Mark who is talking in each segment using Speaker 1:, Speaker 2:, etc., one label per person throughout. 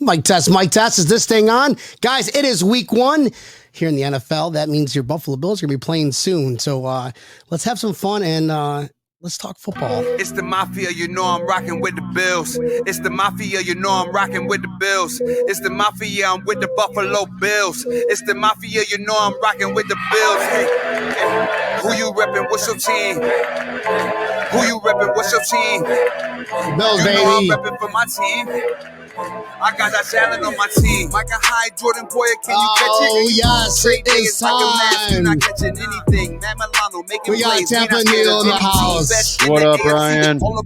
Speaker 1: Mike test. Is this thing on? Guys, it is week 1 here in the NFL. That means your Buffalo Bills are going to be playing soon. So let's have some fun and let's talk football.
Speaker 2: It's the Mafia, you know I'm rocking with the Bills. It's the Mafia, you know I'm rocking with the Bills. It's the Mafia, I'm with the Buffalo Bills. It's the Mafia, you know I'm rocking with the Bills. Hey, who you reppin'? What's your team? Who you reppin'? What's your team?
Speaker 1: Bills,
Speaker 2: you
Speaker 1: baby.
Speaker 2: know I'm reppin' for my team. I got that talent on my team. Micah High, Jordan Boyer, can you catch it?
Speaker 1: Oh, yes, it is time.
Speaker 2: Not catching anything. Matt Milano making
Speaker 1: We got
Speaker 2: plays.
Speaker 1: Tampa Neal in the house.
Speaker 3: What up, Brian?
Speaker 2: You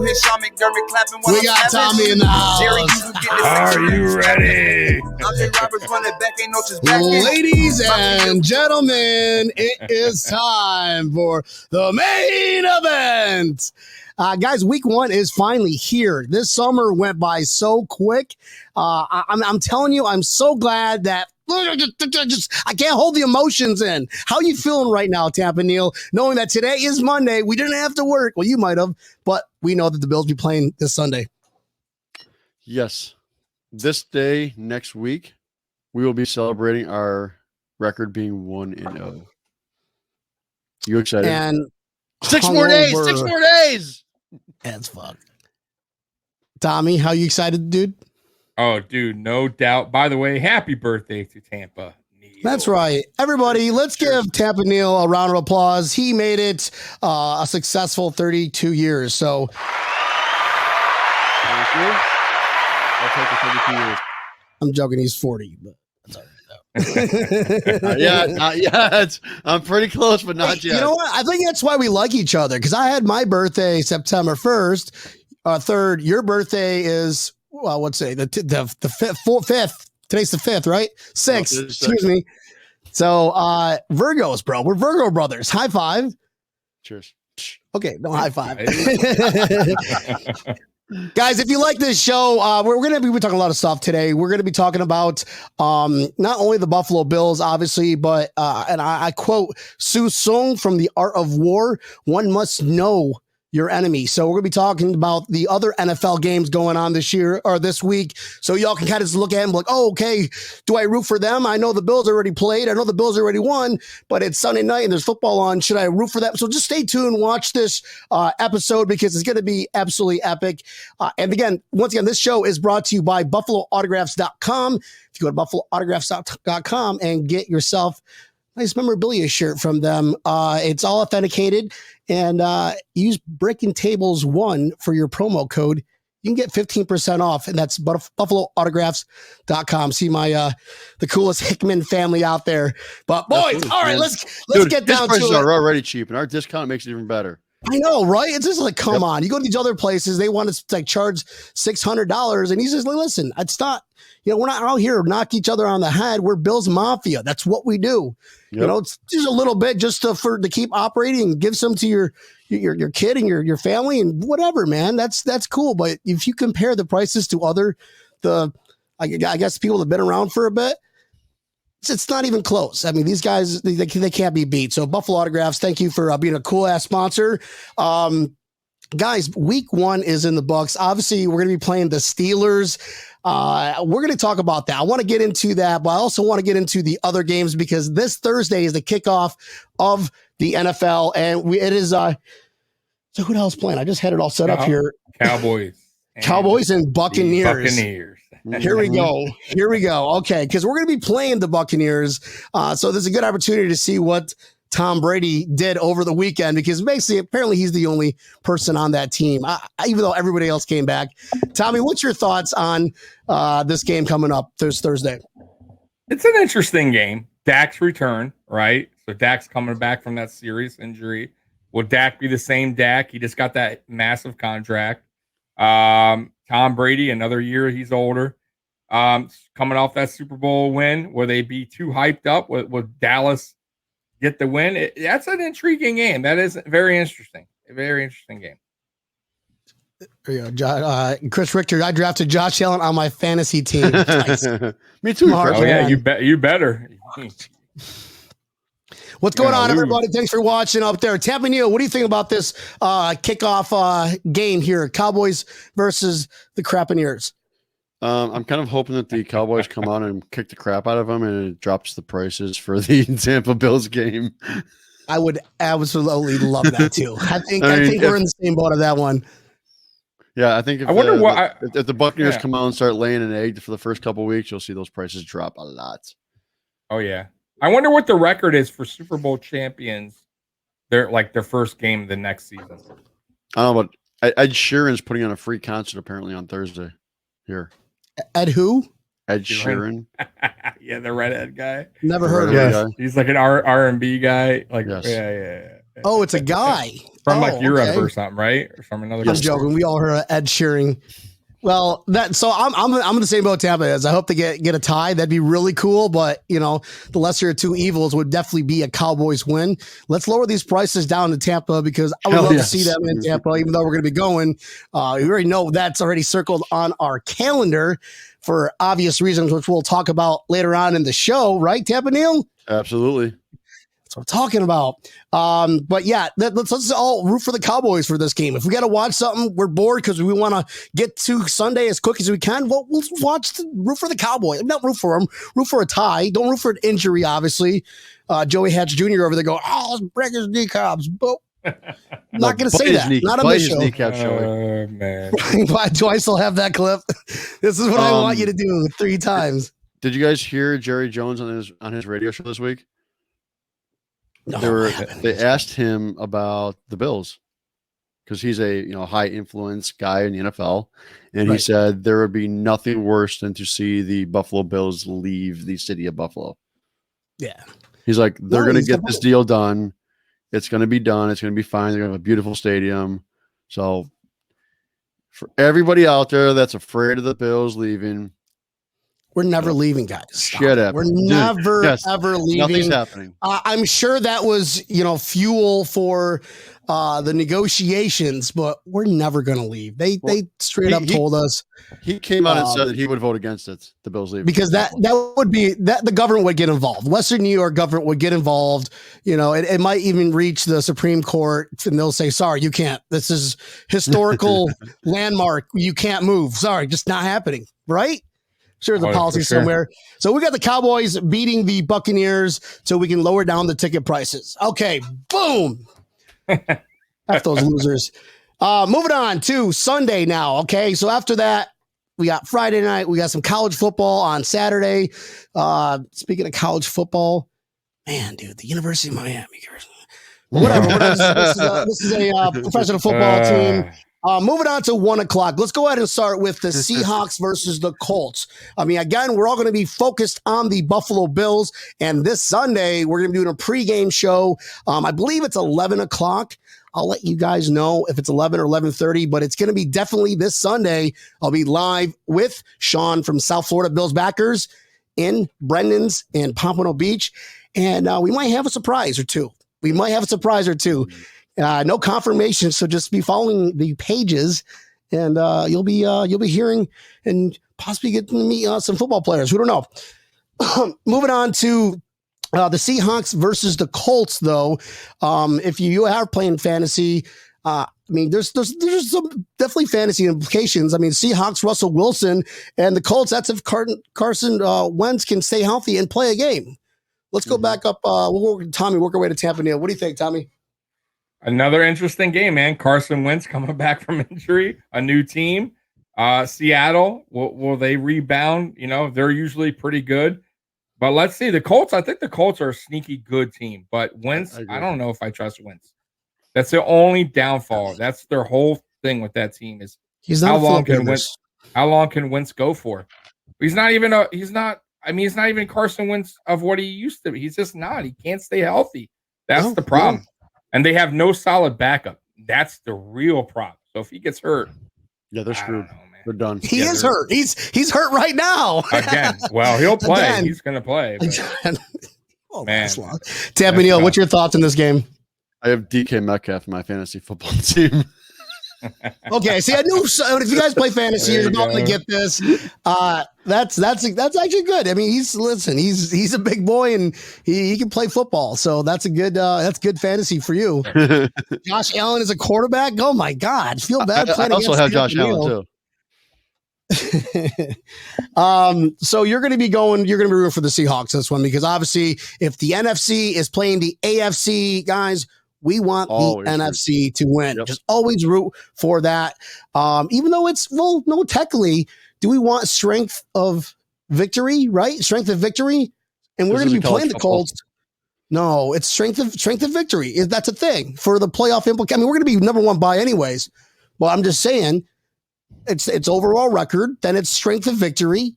Speaker 2: hear Sean McDermott clapping while
Speaker 1: We got Tommy in the house.
Speaker 3: Are you ready?
Speaker 1: Ladies and gentlemen, it is time for the main event. Guys, week 1 is finally here. This summer went by so quick. I'm telling you, I'm so glad that I can't hold the emotions in. How are you feeling right now, Tampa Neal, knowing that today is Monday? We didn't have to work. Well, you might have, but we know that the Bills will be playing this Sunday.
Speaker 3: Yes. This day next week, we will be celebrating our record being 1-0. You excited?
Speaker 1: And
Speaker 3: 6 more days. 6 more days.
Speaker 1: As fuck. Tommy, how you excited, dude?
Speaker 4: Oh, dude, no doubt. By the way, happy birthday to Tampa Neal.
Speaker 1: That's right. Everybody, let's give Tampa Neal a round of applause. He made it a successful 32 years. So,
Speaker 3: Thank you. I'll take the 32 years.
Speaker 1: I'm joking. He's 40, but that's all right.
Speaker 3: Not yet. I'm pretty close, but not yet.
Speaker 1: You know what? I think that's why we like each other, because I had my birthday September 1st, 3rd. Your birthday is, well, what's it? The 5th. Today's the 5th, right? 6th.
Speaker 3: No,
Speaker 1: excuse me. So, Virgos, bro. We're Virgo brothers. High five.
Speaker 3: Cheers.
Speaker 1: Okay, no high five. Guys, if you like this show, we're going to be talking a lot of stuff today. We're going to be talking about not only the Buffalo Bills, obviously, but, and I quote Su Sung from The Art of War, one must know your enemy. So we're going to be talking about the other NFL games going on this year or this week. So y'all can kind of just look at them like, oh, okay, do I root for them? I know the Bills already played. I know the Bills already won, but it's Sunday night and there's football on. Should I root for them? So just stay tuned, watch this episode because it's going to be absolutely epic. And again, once again, this show is brought to you by BuffaloAutographs.com. If you go to BuffaloAutographs.com and get yourself nice memorabilia shirt from them. It's all authenticated, and use Breaking Tables 1 for your promo code. You can get 15% off, and that's BuffaloAutographs.com. See my the coolest Hickman family out there. But boys, all right, let's get down to it.
Speaker 3: Prices are already cheap, and our discount makes it even better.
Speaker 1: I know, right? It's just like, come on. You go to these other places, they want to like charge $600, and he's just like, listen, it's not. You know, we're not out here to knock each other on the head. We're Bills Mafia. That's what we do. Yep. You know, it's just a little bit just to keep operating and give some to your kid and your family and whatever, man. That's cool. But if you compare the prices to I guess people that have been around for a bit, it's not even close. I mean, these guys, they can't be beat. So Buffalo Autographs, thank you for being a cool ass sponsor. Guys, week 1 is in the books. Obviously, we're going to be playing the Steelers. We're going to talk about that. I want to get into that, but I also want to get into the other games because this Thursday is the kickoff of the NFL, and it is. So who the hell's playing? I just had it all set up here. Cowboys and Buccaneers. Here we go. Okay, because we're going to be playing the Buccaneers. So there's a good opportunity to see what Tom Brady did over the weekend because basically, apparently he's the only person on that team, even though everybody else came back. Tommy, what's your thoughts on this game coming up this Thursday?
Speaker 4: It's an interesting game. Dak's return, right? So Dak's coming back from that serious injury. Will Dak be the same Dak? He just got that massive contract. Tom Brady, another year, he's older. Coming off that Super Bowl win, will they be too hyped up? With Dallas get the win? That's an intriguing game. That is very interesting. A very interesting game.
Speaker 1: There you go. Chris Richter, I drafted Josh Allen on my fantasy team. Nice.
Speaker 3: Me too.
Speaker 4: Oh, yeah, you better.
Speaker 1: What's going on, everybody? Thanks for watching up there. Tampa Neal, what do you think about this kickoff game here? Cowboys versus the Craponeers.
Speaker 3: I'm kind of hoping that the Cowboys come out and kick the crap out of them, and it drops the prices for the Tampa Bills game.
Speaker 1: I would absolutely love that too. I think we're in the same boat of that one.
Speaker 3: Yeah, I think if,
Speaker 4: I wonder
Speaker 3: if the Buccaneers come out and start laying an egg for the first couple of weeks, you'll see those prices drop a lot.
Speaker 4: Oh yeah, I wonder what the record is for Super Bowl champions. Their first game the next season.
Speaker 3: I don't know, but Ed Sheeran's putting on a free concert apparently on Thursday. Here,
Speaker 1: Ed who?
Speaker 3: Ed Sheeran.
Speaker 4: Yeah, the redhead guy.
Speaker 1: Never heard of him.
Speaker 4: He's like an R&B guy. Like,
Speaker 3: yes.
Speaker 4: yeah.
Speaker 1: Oh, it's a guy
Speaker 4: from Europe or something, right? Or from another.
Speaker 1: I'm joking. We all heard of Ed Sheeran. Well, I'm in the same boat Tampa is. I hope they get a tie. That'd be really cool. But the lesser of two evils would definitely be a Cowboys win. Let's lower these prices down to Tampa because I would love to see them in Tampa, even though we're going to be going. We already know that's already circled on our calendar for obvious reasons, which we'll talk about later on in the show. Right, Tampa Neil?
Speaker 3: Absolutely.
Speaker 1: That's what I'm talking about. But yeah, let's all root for the Cowboys for this game. If we got to watch something, we're bored because we want to get to Sunday as quick as we can. Well, we'll root for the Cowboys. Not root for them. Root for a tie. Don't root for an injury, obviously. Joey Hatch Jr. over there going, let's break his kneecaps. But not going to say that. Not on this show.
Speaker 4: Man.
Speaker 1: Do I still have that clip? This is what I want you to do 3 times.
Speaker 3: Did you guys hear Jerry Jones on his radio show this week?
Speaker 1: No,
Speaker 3: they asked him about the Bills because he's a high influence guy in the NFL, and he said there would be nothing worse than to see the Buffalo Bills leave the city of Buffalo.
Speaker 1: Yeah,
Speaker 3: he's like they're going to get this deal done. It's going to be done. It's going to be fine. They're going to have a beautiful stadium. So for everybody out there that's afraid of the Bills leaving.
Speaker 1: We're never leaving, guys.
Speaker 3: Shut up.
Speaker 1: We're never, ever leaving.
Speaker 3: Nothing's happening.
Speaker 1: I'm sure that was, fuel for the negotiations, but we're never going to leave. They straight up told us.
Speaker 3: He came out and said that he would vote against it, the Bills leaving.
Speaker 1: Because that would be that the government would get involved. Western New York government would get involved. It might even reach the Supreme Court and they'll say, sorry, you can't. This is historical landmark. You can't move. Sorry, just not happening. Right? Sure, the policy somewhere. So we got the Cowboys beating the Buccaneers so we can lower down the ticket prices. Okay, boom. F those losers. Moving on to Sunday now. Okay, so after that, we got Friday night. We got some college football on Saturday. Speaking of college football, man, dude, the University of Miami. Whatever. This is a professional football team. Moving on to 1:00. Let's go ahead and start with the Seahawks versus the Colts. I mean, again, we're all going to be focused on the Buffalo Bills. And this Sunday, we're going to be doing a pregame show. I believe it's 11:00. I'll let you guys know if it's 11 or 11:30, but it's going to be definitely this Sunday. I'll be live with Sean from South Florida Bills Backers in Brendan's in Pompano Beach. And we might have a surprise or two. No confirmation, so just be following the pages, and you'll be hearing and possibly getting to meet some football players. We don't know. Moving on to the Seahawks versus the Colts, though. If you are playing fantasy, there's some definitely fantasy implications. I mean, Seahawks, Russell Wilson, and the Colts. That's if Carson Wentz can stay healthy and play a game. Let's go back up. We'll work our way to Tampa. Neil, what do you think, Tommy?
Speaker 4: Another interesting game, man. Carson Wentz coming back from injury, a new team. Seattle, will they rebound? They're usually pretty good. But let's see. The Colts, I think the Colts are a sneaky good team. But Wentz, I don't know if I trust Wentz. That's the only downfall. That's their whole thing with that team is how long can Wentz go for? He's not even Carson Wentz of what he used to be. He's just not. He can't stay healthy. That's the problem. Yeah. And they have no solid backup. That's the real problem. So if he gets hurt,
Speaker 3: they're screwed. They're done.
Speaker 1: He is hurt. He's hurt right now.
Speaker 4: Again. Well, he'll play. Again. He's going to play. Man,
Speaker 1: Tampa Neal, what's your thoughts on this game?
Speaker 3: I have DK Metcalf in my fantasy football team.
Speaker 1: Okay, see, I knew if you guys play fantasy, you're about to get this. That's actually good. I mean, he's a big boy and he can play football, so that's good fantasy for you. Josh Allen is a quarterback. Oh my God, feel bad.
Speaker 3: I also have Josh Allen too.
Speaker 1: So you're going to be rooting for the Seahawks this one, because obviously if the NFC is playing the AFC, guys, we want the NFC to win. Yep. Just always root for that. Even though no, technically, do we want strength of victory, right? Strength of victory. And we're going to be playing the Colts. No, it's strength of victory. That's a thing for the playoff implication. I mean, we're going to be number one by anyways. Well, I'm just saying it's overall record, then it's strength of victory,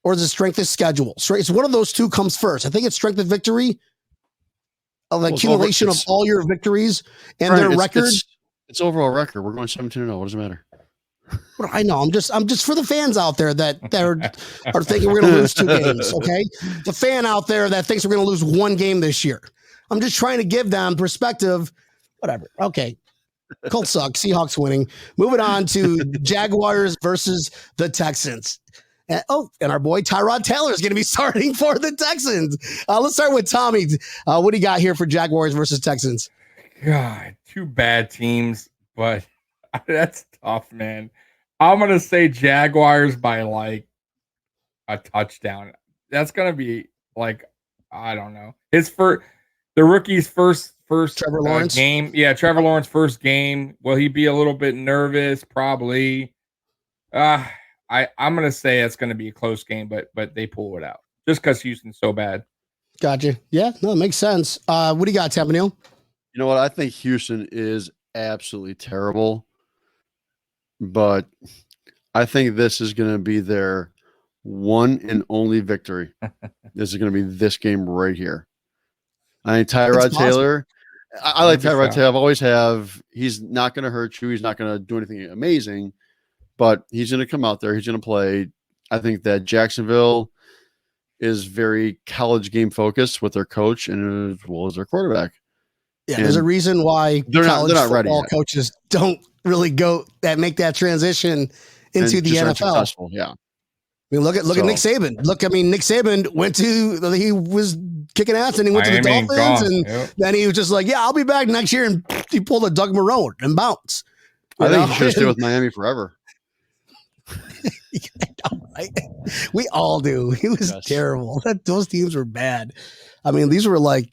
Speaker 1: or is it strength of schedule? It's one of those two comes first. I think it's strength of victory, of the accumulation of all your victories and their record.
Speaker 3: It's overall record. We're going 17-0. What does it matter?
Speaker 1: Well, I know. I'm just for the fans out there that are thinking we're going to lose 2 games. Okay, the fan out there that thinks we're going to lose 1 game this year. I'm just trying to give them perspective. Whatever. Okay, Colts suck. Seahawks winning. Moving on to Jaguars versus the Texans. And our boy Tyrod Taylor is going to be starting for the Texans. Let's start with Tommy. What do you got here for Jaguars versus Texans?
Speaker 4: God, 2 bad teams, but that's tough, man. I'm going to say Jaguars by like a touchdown. That's going to be like, I don't know. The rookie's first
Speaker 1: Trevor Lawrence
Speaker 4: game. Yeah, Trevor Lawrence first game. Will he be a little bit nervous? Probably. I'm going to say it's going to be a close game, but they pull it out just because Houston's so bad.
Speaker 1: Gotcha. Yeah, no, it makes sense. What do you got, Tampa Neal?
Speaker 3: You know what? I think Houston is absolutely terrible, but I think this is going to be their one and only victory. This is going to be this game right here. I think Tyrod Taylor. I like Tyrod Taylor. I've always have. He's not going to hurt you. He's not going to do anything amazing, but he's going to come out there. He's going to play. I think that Jacksonville is very college game focused with their coach and as well as their quarterback.
Speaker 1: Yeah, and there's a reason why
Speaker 3: they're not ready
Speaker 1: football coaches don't really make that transition into the NFL.
Speaker 3: Yeah.
Speaker 1: I mean, look at Nick Saban. Nick Saban he was kicking ass and he went to the Dolphins and then he was just like, yeah, I'll be back next year. And he pulled a Doug Marrone and bounced.
Speaker 3: I think he should stay with Miami forever.
Speaker 1: Right? We all do. He was terrible. Those teams were bad. I mean, these were like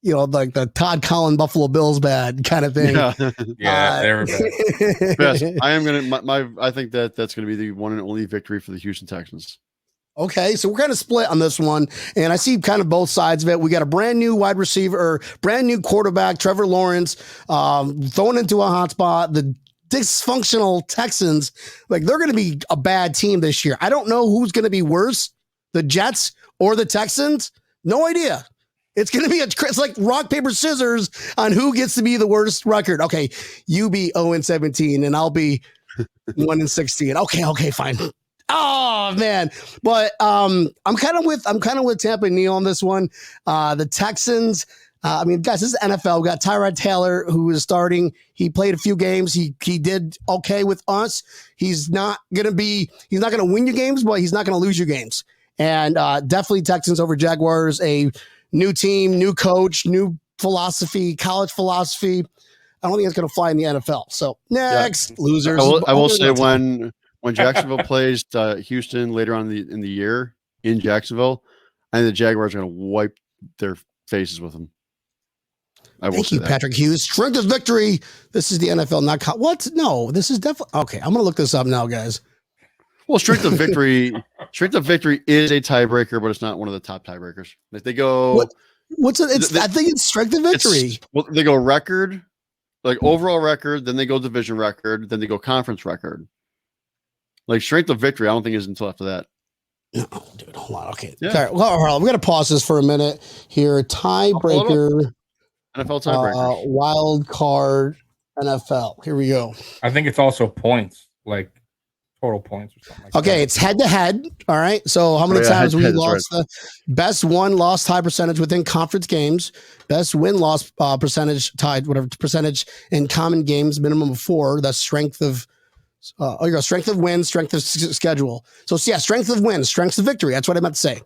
Speaker 1: the Todd Collin Buffalo Bills bad kind of thing.
Speaker 4: Yeah, they were bad.
Speaker 3: Yes, I am gonna. I think that's gonna be the one and only victory for the Houston Texans.
Speaker 1: Okay, so we're kind of split on this one, and I see kind of both sides of it. We got a brand new wide receiver, or brand new quarterback, Trevor Lawrence, thrown into a hot spot. The dysfunctional Texans, they're going to be a bad team this year. I don't know who's going to be worse, the Jets or the Texans. No idea. It's going to be it's like rock, paper, scissors on who gets to be the worst record. Okay, you be 0-17 and I'll be 1-16. Okay, fine. Oh man, but I'm kind of with Tampa Neal on this one. The Texans. Guys, this is NFL. We got Tyrod Taylor who is starting. He played a few games. He did okay with us. He's not gonna win you games, but he's not gonna lose you games. And definitely Texans over Jaguars. A new team, new coach, new philosophy, college philosophy. I don't think it's going to fly in the NFL. So next, losers.
Speaker 3: I will say when Jacksonville plays Houston later on in the year in Jacksonville, I think the Jaguars are going to wipe their faces with them.
Speaker 1: Thank you, Patrick Hughes. Strength of victory. This is the NFL, not what? No, this is definitely okay. I'm going to look this up now, guys.
Speaker 3: Well, strength of victory is a tiebreaker, but it's not one of the top tiebreakers. If they go,
Speaker 1: what's it? I think it's strength of victory.
Speaker 3: They go record, like overall record, then they go division record, then they go conference record. Like strength of victory, I don't think is until after that.
Speaker 1: No, dude, hold on. Okay, yeah. Well, we got to pause this for a minute here. Tiebreaker,
Speaker 3: NFL tiebreaker,
Speaker 1: wild card, NFL. Here we go.
Speaker 4: I think it's also points, like total points or something like that.
Speaker 1: Okay, it's head to head. All right. So how many times we lost the best win-loss tie percentage within conference games, best win-loss percentage tied, whatever percentage in common games, minimum of 4. That's strength of strength of win, strength of schedule. So yeah, strength of win, strength of victory. That's what I meant to say.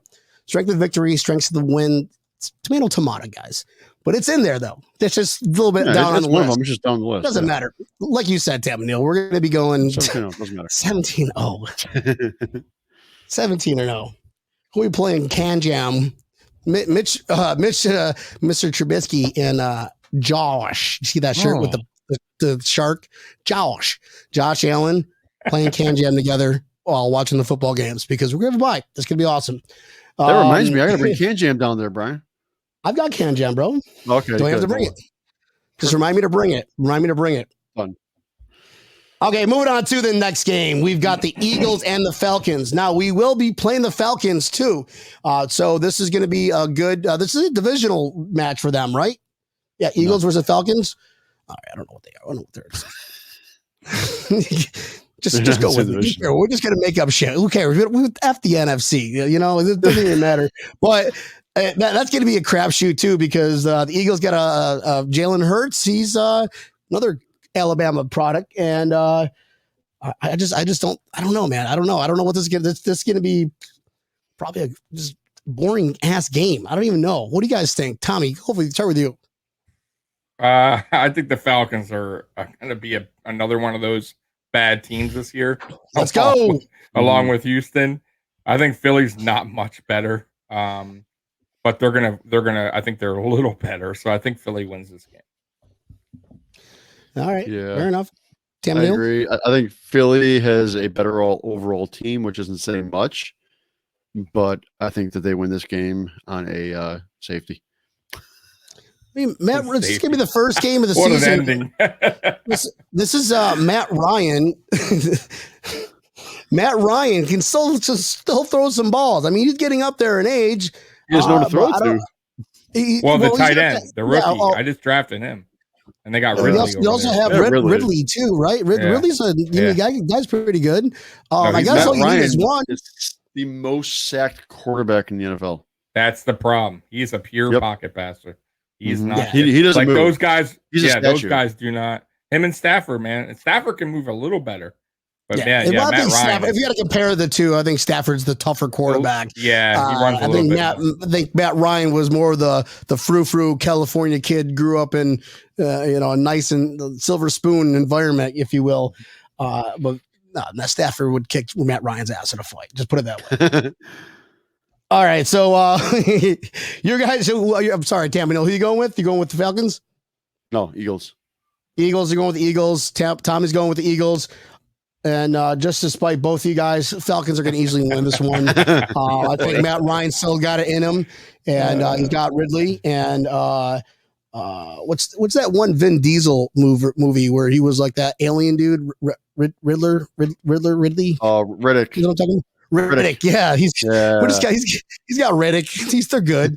Speaker 1: Strength of victory, strength of the win It's tomato, guys. But it's in there, though. It's just a little bit down on the
Speaker 3: one
Speaker 1: list.
Speaker 3: of them. It's just down the list.
Speaker 1: Doesn't matter. Like you said, Tam Neal, we're going to be going
Speaker 3: 17-0. Doesn't matter.
Speaker 1: 17-0. 17-0. Who are we playing? Can Jam. Mr. Trubisky and Josh. You see that shirt with the shark? Josh Allen playing Can Jam together while watching the football games because we're going to have a bye. That's going to be awesome.
Speaker 3: That reminds me, I got to bring Can Jam down there, Brian.
Speaker 1: I've got Can Jam, bro.
Speaker 3: Okay.
Speaker 1: Do I have to bring it? Just remind me to bring it.
Speaker 3: Fun.
Speaker 1: Okay, moving on to the next game. We've got the Eagles and the Falcons. Now, we will be playing the Falcons, too. So this is going to be a good this is a divisional match for them, right? Yeah, Eagles versus Falcons. All right, I don't know what they are. I don't know what they're just go with it. We're just going to make up shit. Who cares? F the NFC. You know, it doesn't even matter. But that's going to be a crapshoot, too, because the Eagles got a Jalen Hurts. He's another Alabama product, and I just don't know, man. I don't know what this is going to be. Probably a just boring ass game. I don't even know. What do you guys think, Tommy? Hopefully, start with you.
Speaker 4: I think the Falcons are going to be another one of those bad teams this year.
Speaker 1: Let's go
Speaker 4: along with Houston. I think Philly's not much better, but they're gonna. I think they're a little better, so I think Philly wins this game.
Speaker 1: All right. Yeah. Fair enough.
Speaker 3: I agree. I think Philly has a better overall team, which isn't saying much, but I think that they win this game on a safety.
Speaker 1: I mean, Matt, this is going to be the first game of the
Speaker 4: what
Speaker 1: season.
Speaker 4: An ending.
Speaker 1: This is Matt Ryan. Matt Ryan can still throw some balls. I mean, he's getting up there in age.
Speaker 3: He has no one to throw to.
Speaker 4: The tight end, the rookie. I just drafted him. And they got Ridley.
Speaker 1: You also have Ridley too, right? Ridley's guy's pretty good. I guess all you need is one.
Speaker 3: Is the most sacked quarterback in the NFL.
Speaker 4: That's the problem. He's a pure pocket passer. He's not.
Speaker 3: Yeah. He doesn't
Speaker 4: like
Speaker 3: move.
Speaker 4: Those guys.
Speaker 3: Those
Speaker 4: guys do not. Him and Stafford, man. And Stafford can move a little better. But Matt Ryan.
Speaker 1: If you got to compare the two, I think Stafford's the tougher quarterback.
Speaker 4: Yeah, he runs a little bit.
Speaker 1: I think Matt Ryan was more the frou-frou California kid, grew up in a nice and silver spoon environment, if you will. But Stafford would kick Matt Ryan's ass in a fight. Just put it that way. All right, so you guys. I'm sorry, Tammy. Who are you going with? You going with the Falcons?
Speaker 3: No, Eagles.
Speaker 1: Eagles are going with the Eagles. Tommy's going with the Eagles. And just despite both of you guys, Falcons are going to easily win this one. I think Matt Ryan still got it in him, and he's got Ridley. And what's that one Vin Diesel movie where he was like that alien dude, Ridley?
Speaker 3: Riddick.
Speaker 1: You know what I'm talking about? Riddick. Yeah, he's got Riddick. They're good.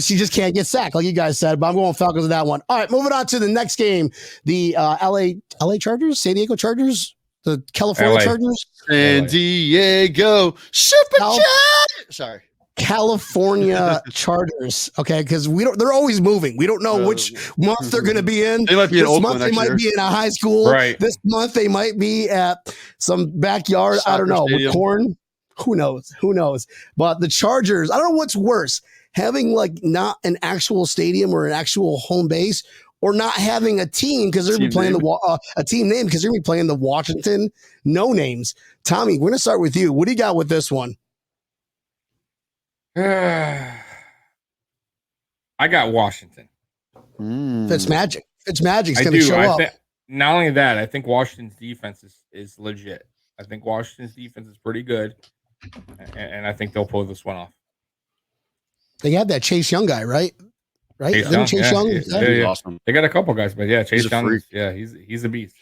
Speaker 1: He just can't get sacked, like you guys said. But I'm going Falcons with that one. All right, moving on to the next game, the LA Chargers, San Diego Chargers. The California Chargers?
Speaker 3: San Diego Sorry.
Speaker 1: California Chargers. Okay, because they're always moving. We don't know which month they're going to be in.
Speaker 3: They might be in Oakland
Speaker 1: month. They might be in a high school.
Speaker 4: Right.
Speaker 1: This month they might be at some backyard. I don't know. With corn. Who knows? But the Chargers, I don't know what's worse, having like not an actual stadium or an actual home base, or not having a team because they're going to be playing a team name because they're going to be playing the Washington No Names. Tommy, we're going to start with you. What do you got with this one?
Speaker 4: I got Washington.
Speaker 1: Fitzmagic. Fitzmagic's going to show up.
Speaker 4: Not only that, I think Washington's defense is legit. I think Washington's defense is pretty good, and I think they'll pull this one off.
Speaker 1: They had that Chase Young guy, right?
Speaker 4: Chase Young. Yeah. Awesome. They got a couple guys, but yeah, Chase Young. Yeah, he's a beast.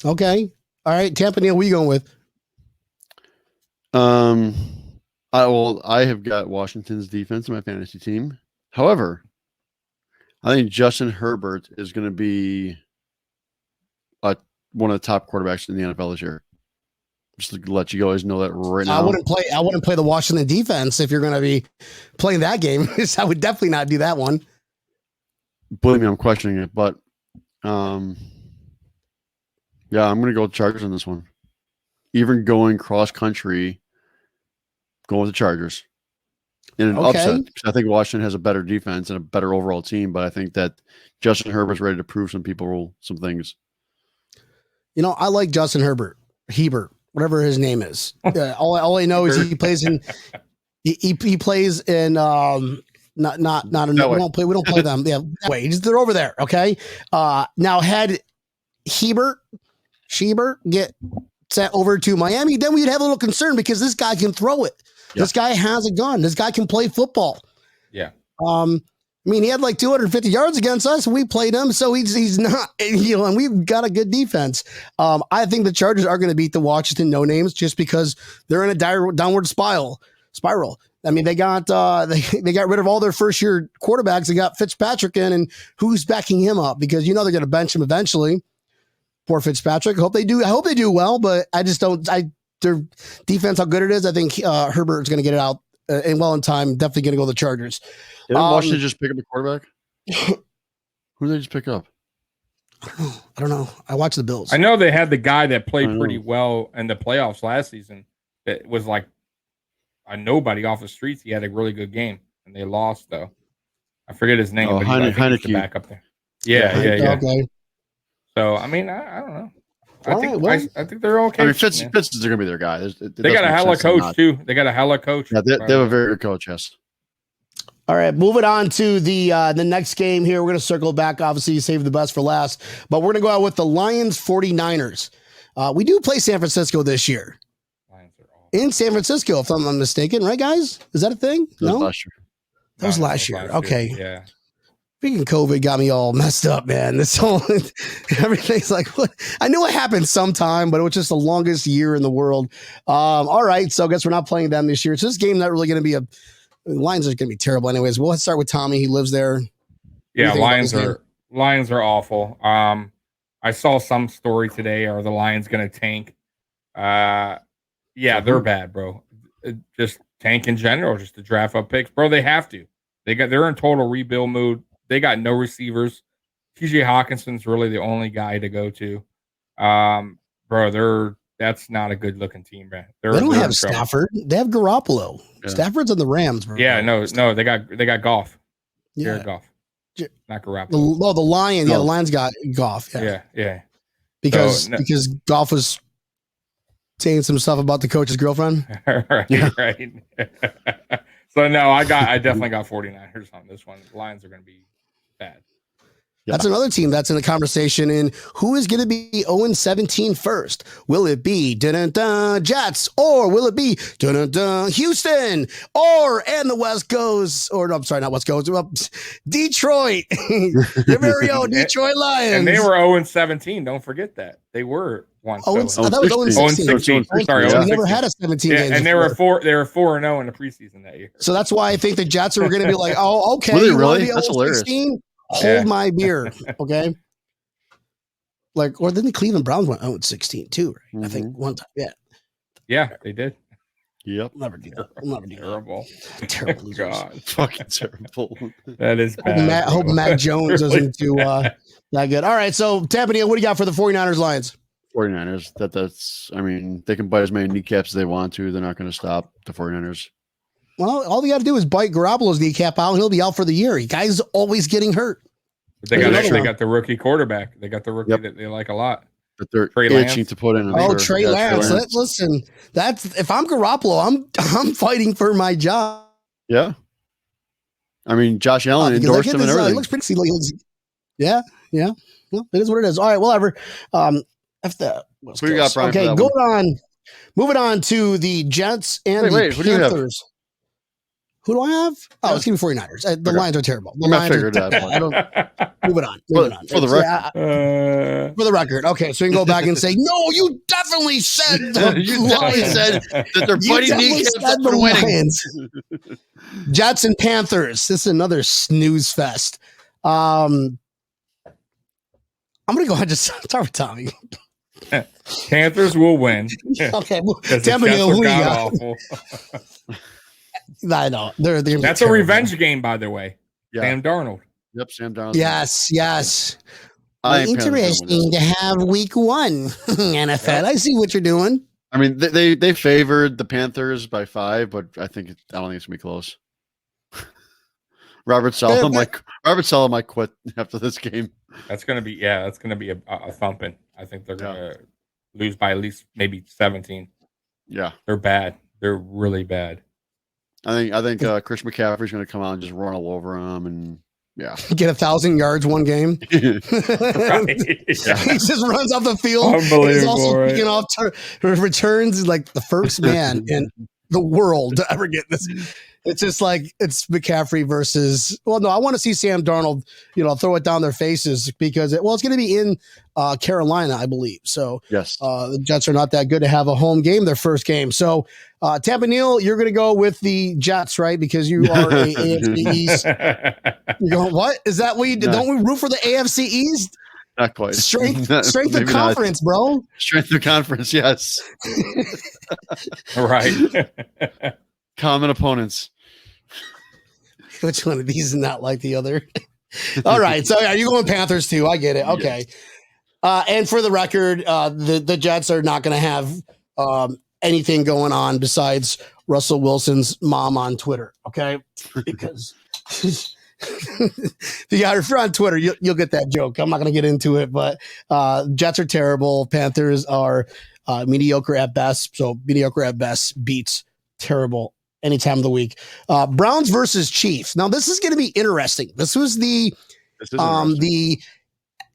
Speaker 1: Okay. All right, Tampa Neal, what are you going with?
Speaker 3: I have got Washington's defense in my fantasy team. However, I think Justin Herbert is going to be one of the top quarterbacks in the NFL this year. Just to let you guys know that right now.
Speaker 1: I wouldn't play the Washington defense if you're going to be playing that game. I would definitely not do that one.
Speaker 3: Believe me, I'm questioning it, but I'm going to go with the Chargers on this one. Even going cross country, going with the Chargers. in an
Speaker 1: Okay.
Speaker 3: upset. Because I think Washington has a better defense and a better overall team, but I think that Justin Herbert's ready to prove some things.
Speaker 1: You know, I like Justin Hebert, whatever his name is. All I know is he plays in. He plays in. Not in, we don't play them. Yeah, wait, they're over there. Okay. Now had Shebert get sent over to Miami, then we'd have a little concern because this guy can throw it. Yeah. This guy has a gun. This guy can play football.
Speaker 4: Yeah.
Speaker 1: I mean, he had like 250 yards against us, and we played him, so he's not, you know, and we've got a good defense. I think the Chargers are going to beat the Washington no names just because they're in a downward spiral. I mean, they got they got rid of all their first year quarterbacks. They got Fitzpatrick in, and who's backing him up? Because you know they're going to bench him eventually. Poor Fitzpatrick. I hope they do well, but I just don't. Their defense, how good it is, I think Herbert's going to get it out and well in time. Definitely going to go the Chargers.
Speaker 3: Didn't Washington just pick up a quarterback? Who did they just pick up?
Speaker 1: I don't know. I watched the Bills.
Speaker 4: I know they had the guy that played pretty well in the playoffs last season. It was like a nobody off the streets. He had a really good game, and they lost though. I forget his name, but he's the back up there. Yeah.
Speaker 1: Okay.
Speaker 4: So I mean, I don't know. I think they're okay.
Speaker 3: I mean, Fitz is going to be their guy.
Speaker 4: They got a hella coach too. They got a hella coach.
Speaker 3: Yeah, they have a very good coach. Yes.
Speaker 1: All right, moving on to the next game here. We're going to circle back, obviously, save the best for last. But we're going to go out with the Lions 49ers. We do play San Francisco this year.
Speaker 4: Lions are awful.
Speaker 1: In San Francisco, if I'm not mistaken. Right, guys? Is that a thing? No?
Speaker 3: Last year.
Speaker 1: That was last year. Okay.
Speaker 4: Yeah.
Speaker 1: Freaking COVID got me all messed up, man. This whole everything's like, what? I knew it happened sometime, but it was just the longest year in the world. All right, so I guess we're not playing them this year. So this game's not really going to be the Lions are going to be terrible anyways. We'll start with Tommy. He lives there.
Speaker 4: Yeah, Lions are awful. I saw some story today. Are the Lions going to tank? Yeah, they're bad, bro. Just tank in general, just to draft up picks, bro. They have to. They're in total rebuild mood. They got no receivers. TJ Hawkinson's really the only guy to go to. Bro, that's not a good looking team, man.
Speaker 1: They don't have Stafford. They have Garoppolo. Yeah. Stafford's on the Rams, bro.
Speaker 4: Yeah, no, they got Goff. Yeah. Jared Goff. Not Garoppolo.
Speaker 1: The Lions. Yeah, the Lions got Goff.
Speaker 4: Yeah.
Speaker 1: Because Goff was saying some stuff about the coach's girlfriend.
Speaker 4: Right. So no, I definitely got 49ers on this one. The Lions are going to be bad.
Speaker 1: Yeah. That's another team that's in the conversation in who is going to be 0-17 first. Will it be Jets or will it be Houston and the West Coast I'm sorry, not West Coast, Detroit, your very own Detroit Lions.
Speaker 4: And they were 0-17. Don't forget that they were once.
Speaker 1: I thought it was 0-16.
Speaker 4: Sorry,
Speaker 1: we never had a 17 game.
Speaker 4: And they were 4-0 in the preseason that year.
Speaker 1: So that's why I think the Jets are going to be like, oh, okay,
Speaker 3: really? That's hilarious.
Speaker 1: Hold my beer, okay? Like, or then the Cleveland Browns went 0-16 too, right? Mm-hmm. I think one time,
Speaker 4: yeah, they did.
Speaker 3: Yep,
Speaker 1: we'll never do that.
Speaker 4: Terrible,
Speaker 1: terrible losers.
Speaker 3: God, fucking terrible.
Speaker 4: That is bad.
Speaker 1: I hope Matt Jones isn't too that good. All right, so Tampania, what do you got for the 49ers Lions?
Speaker 3: 49ers. That's. I mean, they can bite as many kneecaps as they want to. They're not going to stop the 49ers.
Speaker 1: Well, all they got to do is bite Garoppolo's kneecap out. He'll be out for the year. The guy's always getting hurt.
Speaker 4: They got the rookie quarterback. They got the rookie that they like a lot.
Speaker 3: But they're itching to put in.
Speaker 1: Trey Lance. Listen, that's if I'm Garoppolo, I'm fighting for my job.
Speaker 3: Yeah. I mean, Josh Allen endorsed him and everything.
Speaker 1: He looks pretty. Yeah. Well, it is what it is. All right, whatever.
Speaker 3: Who you got, Brian?
Speaker 1: Okay, going on. Moving on to the Jets and the Panthers. Who do I have? Oh, it's going to be 49ers. The Lions are terrible. The Lions
Speaker 3: figured that.
Speaker 1: Moving on.
Speaker 3: For the record.
Speaker 1: For the record. Okay, so you can go back and say, no, you definitely said
Speaker 3: that they're biting kneecaps for winning.
Speaker 1: Jets and Panthers. This is another snooze fest. I'm going to go ahead and just start with Tommy.
Speaker 4: Panthers will win.
Speaker 1: Okay. Tampa, who you got? I know.
Speaker 4: That's a revenge game, by the way. Yeah. Sam Darnold.
Speaker 3: Yep, Sam Darnold.
Speaker 1: Yes. Interesting to have week 1 NFL. I see what you're doing.
Speaker 3: I mean, they favored the Panthers by 5, but I don't think it's gonna be close. Robert Saleh might quit after this game.
Speaker 4: That's gonna be a thumping. I think they're gonna lose by at least maybe 17.
Speaker 3: Yeah,
Speaker 4: they're bad. They're really bad.
Speaker 3: I think Chris McCaffrey's gonna come out and just run all over him and
Speaker 1: get 1,000 yards one game.
Speaker 4: Right.
Speaker 1: He just runs off the field.
Speaker 4: Unbelievable.
Speaker 1: He's also picking off returns like the first man in the world to ever get this. It's just like it's McCaffrey versus. Well, no, I want to see Sam Darnold, throw it down their faces because it's going to be in Carolina, I believe. So
Speaker 3: yes,
Speaker 1: the Jets are not that good to have a home game, their first game. So Tampa Neal, you're going to go with the Jets, right? Because you are a AFC East. You're going, what is that? What you did? Don't we root for the AFC East?
Speaker 3: Not quite.
Speaker 1: Strength of conference, bro.
Speaker 3: Strength of conference, yes.
Speaker 4: Right.
Speaker 3: Common opponents.
Speaker 1: Which one of these is not like the other? All right. So you're going Panthers too. I get it. Okay. Yes. And for the record, the Jets are not going to have anything going on besides Russell Wilson's mom on Twitter. Okay. Because if you're on Twitter, you'll get that joke. I'm not going to get into it, but Jets are terrible. Panthers are mediocre at best. So mediocre at best beats terrible any time of the week. Browns versus Chiefs. Now this is going to be interesting. This was the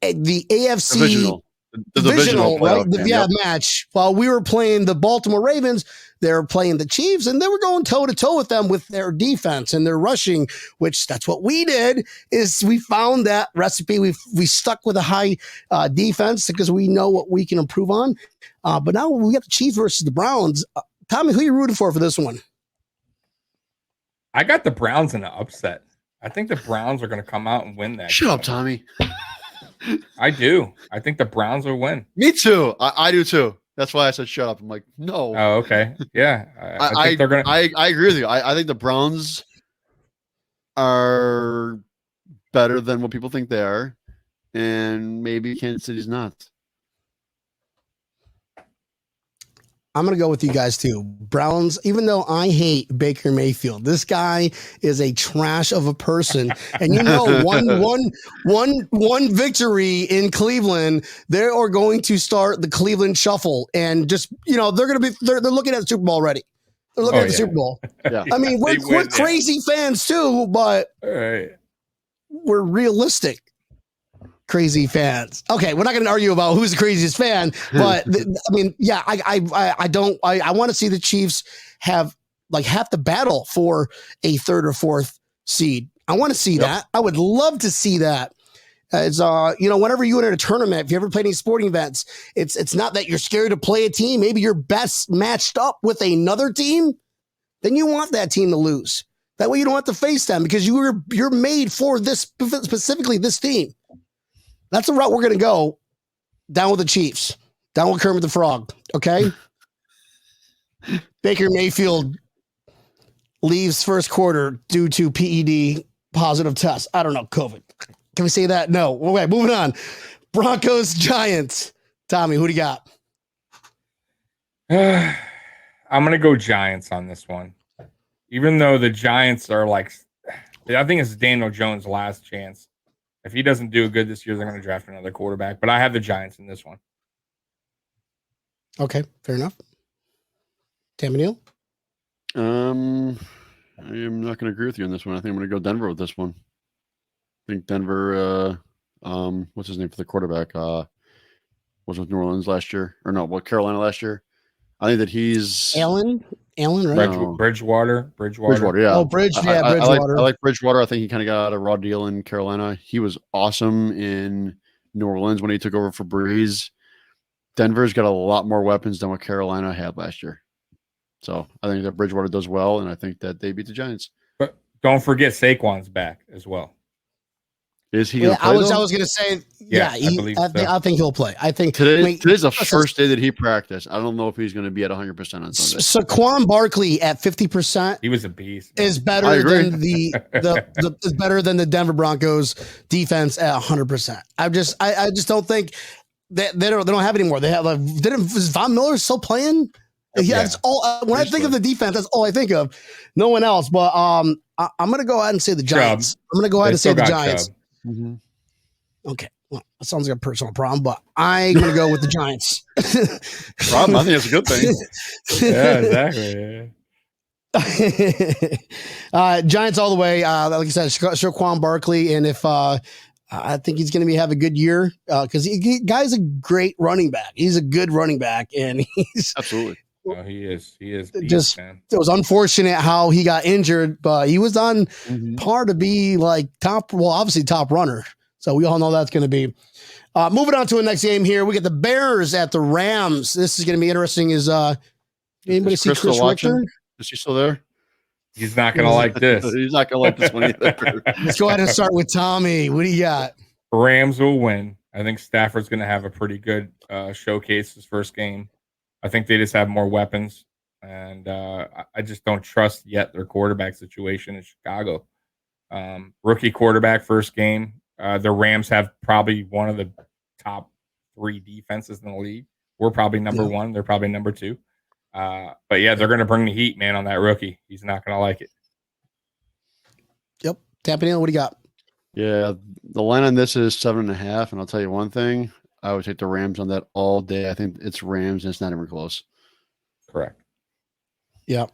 Speaker 1: AFC divisional right? Match. While we were playing the Baltimore Ravens, they're playing the Chiefs, and they were going toe to toe with them with their defense and their rushing. Which that's what we did. Is we found that recipe. We stuck with a high defense because we know what we can improve on. But now we got the Chiefs versus the Browns. Tommy, who are you rooting for this one?
Speaker 4: I got the Browns in an upset. I think the Browns are going to come out and win that.
Speaker 3: Shut up, Tommy.
Speaker 4: I do. I think the Browns will win.
Speaker 3: Me too. I do too. That's why I said shut up. I'm like, no.
Speaker 4: Oh, okay. Yeah. I think they're going to.
Speaker 3: I agree with you. I think the Browns are better than what people think they are. And maybe Kansas City's not.
Speaker 1: I'm going to go with you guys too. Browns, even though I hate Baker Mayfield, this guy is a trash of a person. And one victory in Cleveland, they are going to start the Cleveland shuffle and just, they're looking at the Super Bowl already. They're looking at the Super Bowl. Yeah. I mean, we're crazy fans too, but we're realistic. Crazy fans. Okay, we're not going to argue about who's the craziest fan, but I want to see the Chiefs have like half the battle for a third or fourth seed. I want to see that. I would love to see that. As whenever you enter a tournament, if you ever played any sporting events, it's not that you're scared to play a team. Maybe you're best matched up with another team. Then you want that team to lose. That way you don't have to face them because you're made for this, specifically this team. That's the route we're going to go. Down with the Chiefs. Down with Kermit the Frog. Okay? Baker Mayfield leaves first quarter due to PED positive test. I don't know. COVID. Can we say that? No. Okay, moving on. Broncos, Giants. Tommy, who do you got?
Speaker 4: I'm going to go Giants on this one. Even though the Giants are I think it's Daniel Jones' last chance. If he doesn't do good this year, they're going to draft another quarterback. But I have the Giants in this one.
Speaker 1: Okay, fair enough. Tammy Neal?
Speaker 3: I am not going to agree with you on this one. I think I'm going to go Denver with this one. I think Denver, what's his name for the quarterback? Was with New Orleans last year. Or no, Carolina last year. I think that he's...
Speaker 1: Allen, right?
Speaker 4: Bridgewater,
Speaker 3: yeah.
Speaker 1: Oh, Bridgewater.
Speaker 3: I like Bridgewater. I think he kind of got a raw deal in Carolina. He was awesome in New Orleans when he took over for Breeze. Denver's got a lot more weapons than what Carolina had last year. So I think that Bridgewater does well, and I think that they beat the Giants.
Speaker 4: But don't forget Saquon's back as well.
Speaker 3: Is he? I
Speaker 1: was going to say, I think he'll play. I think
Speaker 3: today's the first day that he practiced. I don't know if he's going to be at 100% on Sunday.
Speaker 1: Saquon Barkley at 50%.
Speaker 4: He was a beast.
Speaker 1: Is better than is better than the Denver Broncos defense at 100%. I just don't think that they don't have anymore. They have is Von Miller still playing? Yeah, that's all. When I think of the defense, that's all I think of. No one else. But I'm going to go ahead and say the Giants. I'm going to go ahead and say the Giants.
Speaker 3: Mm-hmm.
Speaker 1: Okay. Well, that sounds like a personal problem, but I'm going to go with the Giants.
Speaker 3: Problem? I think it's a good thing.
Speaker 4: Yeah, exactly. Yeah.
Speaker 1: Giants all the way. Like I said, Saquon Barkley, and if I think he's going to have a good year because guy's a great running back. He's a good running back, and he's
Speaker 3: absolutely.
Speaker 4: Oh, he is. He is.
Speaker 1: Just
Speaker 4: man.
Speaker 1: It was unfortunate how he got injured, but he was on par to be like top. Well, obviously top runner. So we all know that's going to be. Moving on to the next game here, we get the Bears at the Rams. This is going to be interesting. Is anybody see Chris Richter?
Speaker 3: Is he still there?
Speaker 4: He's not going to like this.
Speaker 3: He's not going to like this one either.
Speaker 1: Let's go ahead and start with Tommy. What do you got?
Speaker 4: Rams will win. I think Stafford's going to have a pretty good showcase his first game. I think they just have more weapons, and I just don't trust yet their quarterback situation in Chicago. Rookie quarterback first game. The Rams have probably one of the top 3 defenses in the league. We're probably number 1. They're probably number 2. But yeah, they're going to bring the heat, man, on that rookie. He's not going to like it.
Speaker 1: Yep. Tapanil, what do you got?
Speaker 3: Yeah, the line on this is 7.5, and I'll tell you one thing. I would take the Rams on that all day. I think it's Rams, and it's not even close.
Speaker 4: Correct.
Speaker 1: Yep.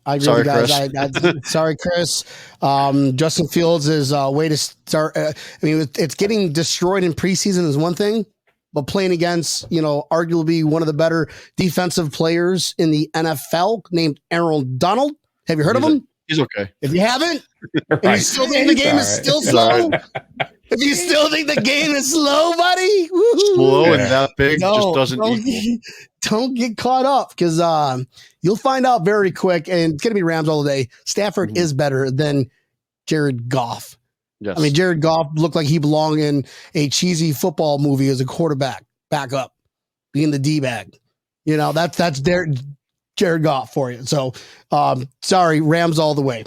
Speaker 1: I agree with you guys. Sorry, Chris. Justin Fields is a way to start. It's getting destroyed in preseason is one thing, but playing against, arguably one of the better defensive players in the NFL named Aaron Donald. Have you heard of him?
Speaker 3: He's okay.
Speaker 1: If you haven't,
Speaker 4: Right.
Speaker 1: and you still think the game is still slow, if you still think the game is slow, buddy,
Speaker 3: slow and that big just doesn't equal.
Speaker 1: Don't get caught up because you'll find out very quick, and it's going to be Rams all day. Stafford is better than Jared Goff.
Speaker 3: Yes.
Speaker 1: I mean, Jared Goff looked like he belonged in a cheesy football movie as a quarterback, backup, being the D-bag. That's Jared Goff for you. So, sorry, Rams all the way.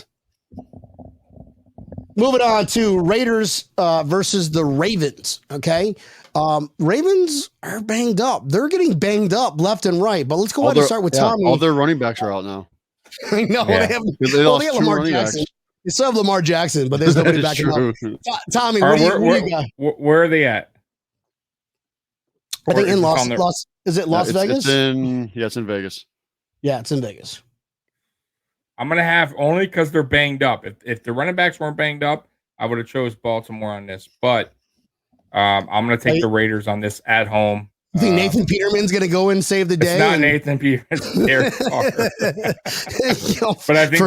Speaker 1: Moving on to Raiders versus the Ravens. Okay. Ravens are banged up. They're getting banged up left and right. But let's go ahead and start with Tommy.
Speaker 3: All their running backs are out now.
Speaker 1: I know.
Speaker 4: Yeah.
Speaker 1: They have Lamar Jackson. They still have Lamar Jackson, but there's nobody backing up. Tommy, what do you got?
Speaker 4: Where are they at?
Speaker 1: I think in Las is it Las Vegas?
Speaker 3: It's in Vegas.
Speaker 1: Yeah, it's in Vegas.
Speaker 4: I'm going to have only because they're banged up. If the running backs weren't banged up, I would have chose Baltimore on this. But I'm going to take the Raiders on this at home.
Speaker 1: You think Nathan Peterman's going to go and save the day?
Speaker 4: It's not Nathan Peterman. But I think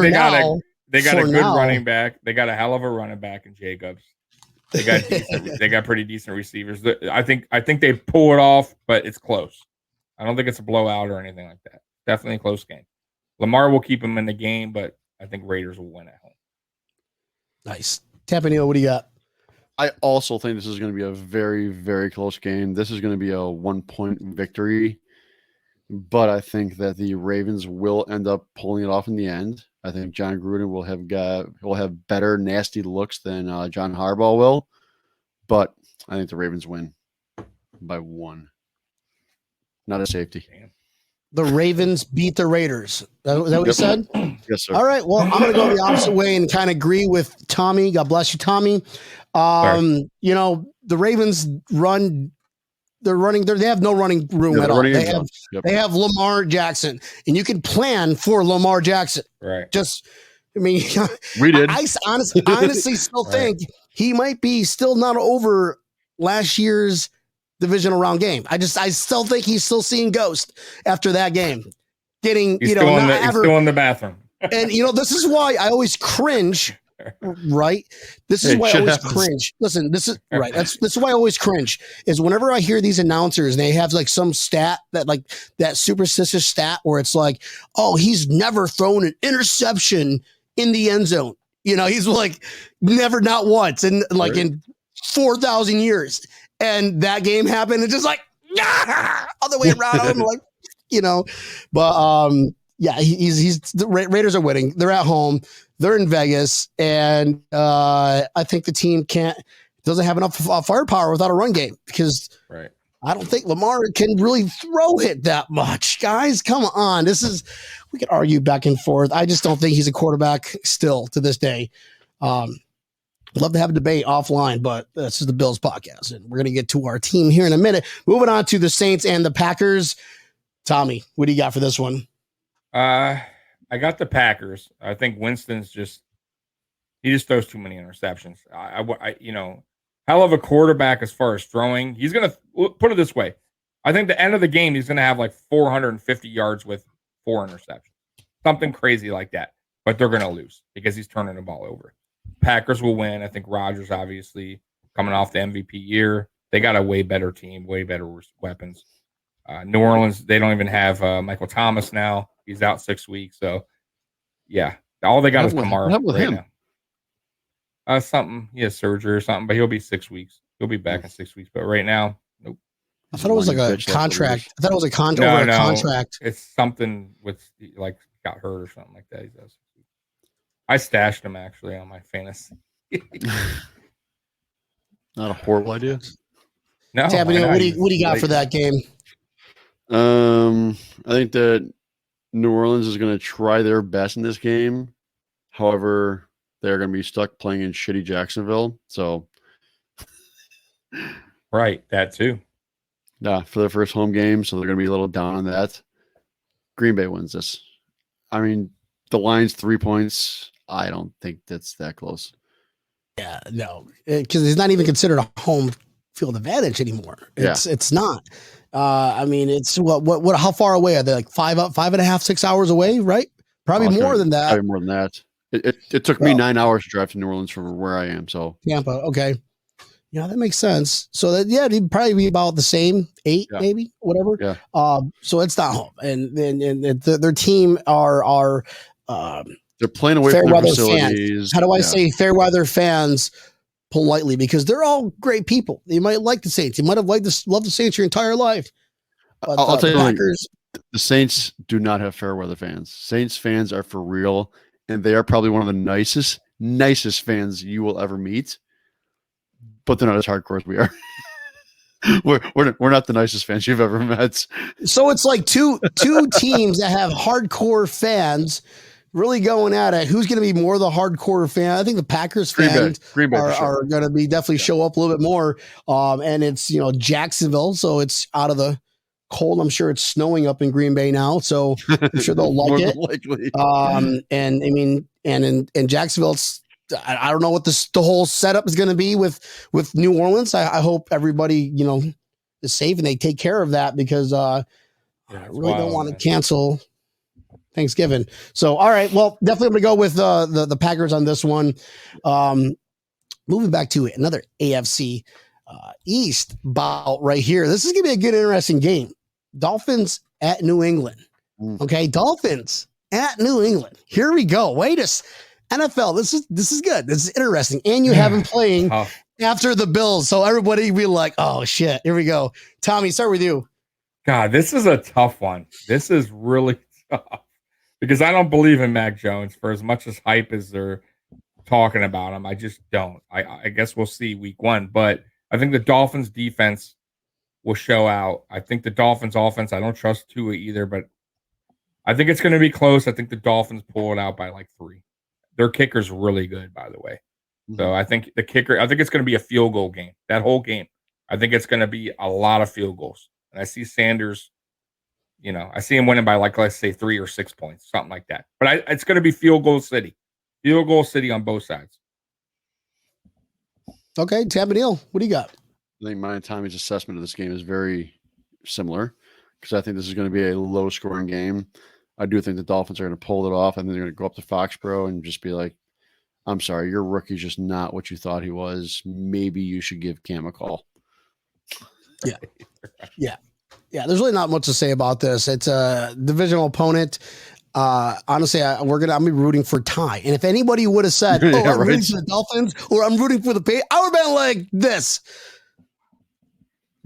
Speaker 4: they got a good running back. They got a hell of a running back in Jacobs. They got pretty decent receivers. I think they pull it off, but it's close. I don't think it's a blowout or anything like that. Definitely a close game. Lamar will keep him in the game, but I think Raiders will win at home.
Speaker 1: Nice. Tapanil, what do you got?
Speaker 3: I also think this is going to be a very, very close game. This is going to be a 1-point victory, but I think that the Ravens will end up pulling it off in the end. I think John Gruden will have better nasty looks than John Harbaugh will, but I think the Ravens win by 1. Not a safety.
Speaker 4: Damn.
Speaker 1: The Ravens beat the Raiders. Is that what you said?
Speaker 3: Yes, sir.
Speaker 1: All right. Well, I'm going to go the opposite way and kind of agree with Tommy. God bless you, Tommy. The Ravens they have no running room at all. They have Lamar Jackson, and you can plan for Lamar Jackson.
Speaker 4: Right.
Speaker 3: We did.
Speaker 1: I honestly still think he might be still not over last year's divisional round game. I still think he's still seeing ghost after that game. He's still in the bathroom. And this is why I always cringe. Right. This is why I always cringe. Listen, this is right. This is why I always cringe is whenever I hear these announcers and they have like some stat that superstitious stat where it's like, oh, he's never thrown an interception in the end zone. He's like never, not once, and like in 4,000 years. And that game happened. It's just like other way around. I'm like, but he's the Raiders are winning. They're at home. They're in Vegas, and I think the team doesn't have enough firepower without a run game because I don't think Lamar can really throw it that much. Guys, come on. we could argue back and forth. I just don't think he's a quarterback still to this day. Love to have a debate offline, but this is the Bills podcast, and we're going to get to our team here in a minute. Moving on to the Saints and the Packers. Tommy, what do you got for this one?
Speaker 4: I got the Packers. I think Winston's he just throws too many interceptions. I hell of a quarterback as far as throwing. He's going to put it this way. I think the end of the game, he's going to have like 450 yards with 4 interceptions, something crazy like that. But they're going to lose because he's turning the ball over. Packers will win. I think Rodgers, obviously, coming off the MVP year, they got a way better team, way better weapons. New Orleans, they don't even have Michael Thomas now. He's out 6 weeks. So, yeah, all they got is Kamara.
Speaker 3: What happened with him?
Speaker 4: Something. He has surgery or something, but he'll be 6 weeks. He'll be back in 6 weeks. But right now, nope.
Speaker 1: I thought it was like a contract. I thought it was a contract.
Speaker 4: It's something with like got hurt or something like that. He does. I stashed him actually on my fantasy.
Speaker 3: Not a horrible idea.
Speaker 1: No. Tabby, what do you got for that game?
Speaker 3: I think that New Orleans is going to try their best in this game. However, they're going to be stuck playing in shitty Jacksonville. So,
Speaker 4: right, that too.
Speaker 3: Yeah, for their first home game, so they're going to be a little down on that. Green Bay wins this. I mean, the line's 3 points. I don't think that's that close.
Speaker 1: Yeah, no, because it's not even considered a home field advantage anymore. It's not. I mean, it's what? How far away are they? Like 5.5, 6 hours away, right? Probably more than that.
Speaker 3: Probably more than that. It took me 9 hours to drive to New Orleans from where I am. So
Speaker 1: Tampa, okay. Yeah, that makes sense. So that it'd probably be about the same 8, maybe whatever.
Speaker 3: Yeah.
Speaker 1: So it's not home, and their team are
Speaker 3: they're playing away from their facilities.
Speaker 1: Fans. How do I say fair weather fans politely? Because they're all great people. You might like the Saints. You might have loved the Saints your entire life. But
Speaker 3: I'll tell you,
Speaker 1: Packers,
Speaker 3: the Saints do not have fair weather fans. Saints fans are for real, and they are probably one of the nicest fans you will ever meet. But they're not as hardcore as we are. We're not the nicest fans you've ever met.
Speaker 1: So it's like two teams that have hardcore fans really going at it. Who's going to be more the hardcore fan? I think the Packers fans
Speaker 3: Green Bay
Speaker 1: are going to be definitely show up a little bit more. And it's Jacksonville, so it's out of the cold. I'm sure it's snowing up in Green Bay now, so I'm sure they'll like it.
Speaker 3: Likely.
Speaker 1: And I mean, and in Jacksonville, it's, I don't know what the whole setup is going to be with New Orleans. I hope everybody, is safe and they take care of that because I really don't want to cancel Thanksgiving. So, all right. Well, definitely going to go with the Packers on this one. Moving back to another AFC East bout right here. This is going to be a good, interesting game. Dolphins at New England. Okay. Dolphins at New England. Here we go. NFL, this is good. This is interesting. And you have them playing after the Bills. So everybody be like, oh shit, here we go. Tommy, start with you.
Speaker 4: God, this is a tough one. This is really tough because I don't believe in Mac Jones for as much as hype as they're talking about him. I just don't. I guess we'll see week 1, but I think the Dolphins defense will show out. I think the Dolphins offense, I don't trust Tua either, but I think it's going to be close. I think the Dolphins pull it out by like 3. Their kicker's really good, by the way. So I think it's going to be a field goal game. That whole game. I think it's going to be a lot of field goals. And I see Sanders, I see him winning by like, let's say 3 or 6 points, something like that. But it's going to be field goal city. Field goal city on both sides.
Speaker 1: Okay, Tabanil, what do you got?
Speaker 3: I think mine and Tommy's assessment of this game is very similar because I think this is going to be a low-scoring game. I do think the Dolphins are going to pull it off, and then they're going to go up to Foxborough and just be like, I'm sorry, your rookie's just not what you thought he was. Maybe you should give Cam a call.
Speaker 1: Yeah. There's really not much to say about this. It's a divisional opponent. Honestly, I'm be rooting for Ty. And if anybody would have said, I'm rooting for the Dolphins or I'm rooting for the Patriots, I would have been like this.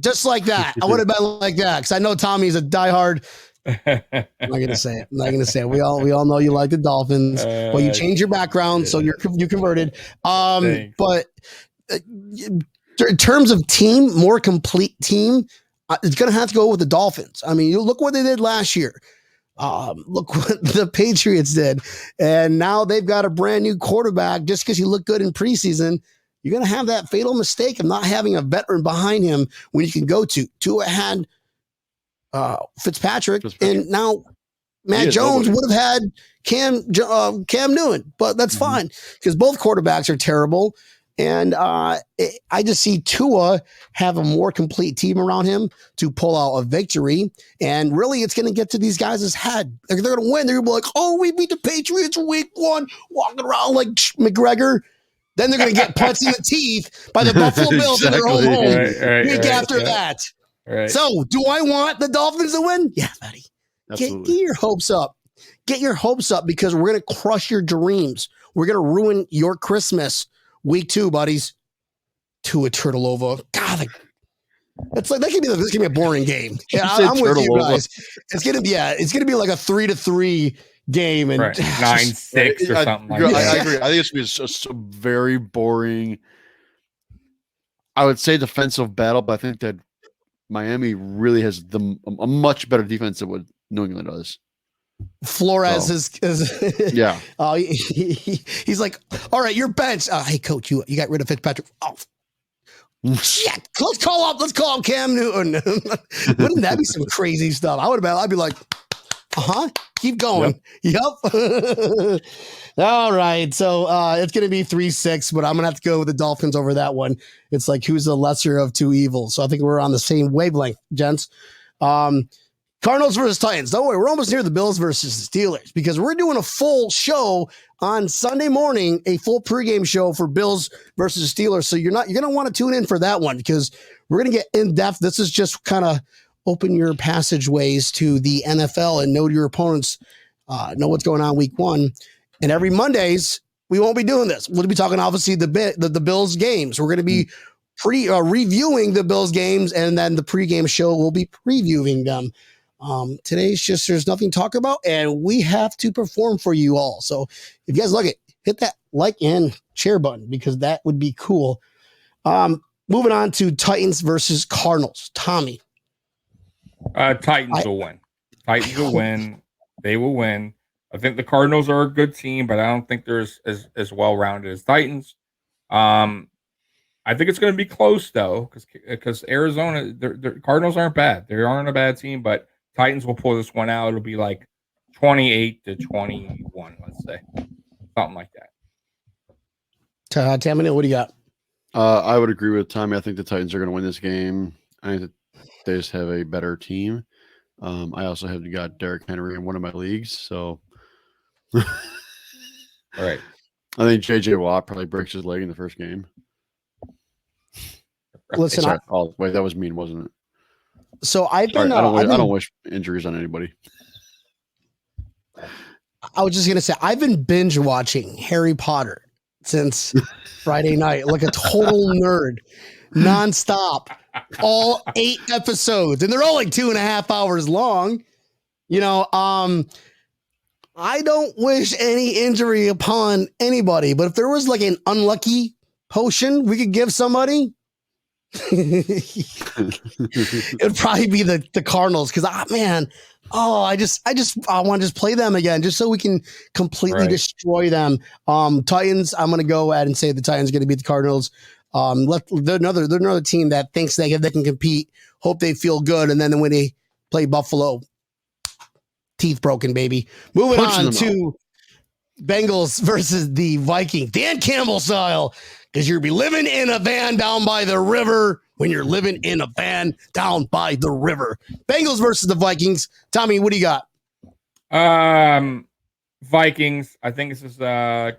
Speaker 1: Just like that. I would have been like that because I know Tommy's a diehard. I'm not gonna say it. We all know you like the Dolphins. Well, you changed your background, so you converted. But in terms of team, more complete team, it's gonna have to go with the Dolphins. I mean, you look what they did last year. Look what the Patriots did. And now they've got a brand new quarterback. Just because he looked good in preseason, you're going to have that fatal mistake of not having a veteran behind him when you can go to. Tua had Fitzpatrick, and now Matt Jones would have had Cam Newton, but that's fine because both quarterbacks are terrible. And I just see Tua have a more complete team around him to pull out a victory. And really, it's going to get to these guys' head. Like, they're going to win. They're going to be like, oh, we beat the Patriots week 1, walking around like McGregor. Then they're going to get punched in the teeth by the Buffalo Bills in their own home week after that. Right. So, do I want the Dolphins to win? Yeah, buddy. Get your hopes up. Get your hopes up because we're going to crush your dreams. We're going to ruin your Christmas. Week 2, buddies. Tua Turtleova. God, it's like this can be a boring game. Yeah, I'm with you guys. It's gonna be like a 3-3 game and
Speaker 4: 9-6 or something like that.
Speaker 3: I agree. I think it's gonna be just a very boring. I would say defensive battle, but I think that Miami really has a much better defense than what New England does.
Speaker 1: Flores is
Speaker 3: yeah.
Speaker 1: He's like, all right, your bench. Hey, coach, you got rid of Fitzpatrick. Oh, shit. Let's call up Cam Newton. Wouldn't that be some crazy stuff? I'd be like, keep going. Yep. All right. So it's going to be 3-6, but I'm going to have to go with the Dolphins over that one. It's like, who's the lesser of two evils? So I think we're on the same wavelength, gents. Cardinals versus Titans. Don't worry, we're almost near the Bills versus the Steelers because we're doing a full show on Sunday morning, a full pregame show for Bills versus Steelers. So you're going to want to tune in for that one because we're going to get in depth. This is just kind of open your passageways to the NFL and know your opponents, know what's going on week 1. And every Mondays, we won't be doing this. We'll be talking, obviously, the Bills games. We're going to be reviewing the Bills games, and then the pregame show will be previewing them. Today's just, there's nothing to talk about, and we have to perform for you all. So if you guys like it, hit that like and share button because that would be cool. Moving on to Titans versus Cardinals. Tommy.
Speaker 4: Titans will win. Titans will win. They will win. I think the Cardinals are a good team, but I don't think they're as well-rounded as Titans. I think it's going to be close, though, because Arizona, the Cardinals aren't bad. They aren't a bad team, but Titans will pull this one out. It'll be like 28-21, let's say. Something like that.
Speaker 1: Tamina, what do you got?
Speaker 3: I would agree with Tommy. I think the Titans are going to win this game. I think that they just have a better team. I also have got Derrick Henry in one of my leagues, so.
Speaker 4: All right.
Speaker 3: I think J.J. Watt probably breaks his leg in the first game.
Speaker 1: Listen,
Speaker 3: wait, that was mean, wasn't it?
Speaker 1: So I
Speaker 3: don't wish injuries on anybody.
Speaker 1: I was just gonna say I've been binge watching Harry Potter since Friday night, like a total nerd, nonstop, all 8 episodes, and they're all like 2.5 hours long. You know, I don't wish any injury upon anybody, but if there was like an unlucky potion we could give somebody. It'd probably be the Cardinals because I want to just play them again just so we can completely destroy them. Titans, I'm going to go ahead and say the Titans are going to beat the Cardinals. They're another team that thinks they can compete. Hope they feel good, and then when they play Buffalo, teeth broken, baby. Moving on to Bengals versus the Vikings, Dan Campbell style. Because you'll be living in a van down by the river when you're living in a van down by the river. Bengals versus the Vikings. Tommy, what do you got?
Speaker 4: Vikings. I think this is. I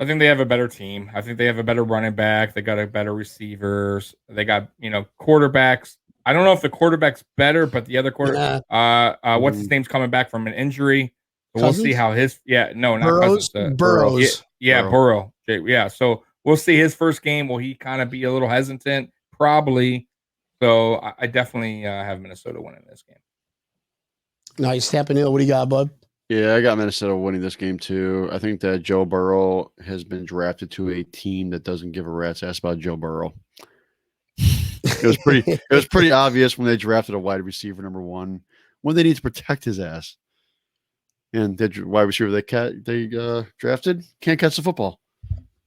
Speaker 4: think they have a better team. I think they have a better running back. They got a better receivers. They got quarterbacks. I don't know if the quarterback's better, but the other what's his name's coming back from an injury. So we'll see how his. Yeah, no, not
Speaker 1: Burrows.
Speaker 4: Cousins.
Speaker 1: Burrows.
Speaker 4: Burrow. Yeah, so we'll see his first game. Will he kind of be a little hesitant? Probably. So I definitely have Minnesota winning this game.
Speaker 1: Nice. Tapanil, what do you got, bud?
Speaker 3: Yeah, I got Minnesota winning this game too. I think that Joe Burrow has been drafted to a team that doesn't give a rat's ass about Joe Burrow. It was pretty obvious when they drafted a wide receiver number 1 when they need to protect his ass. And the wide receiver they drafted can't catch the football.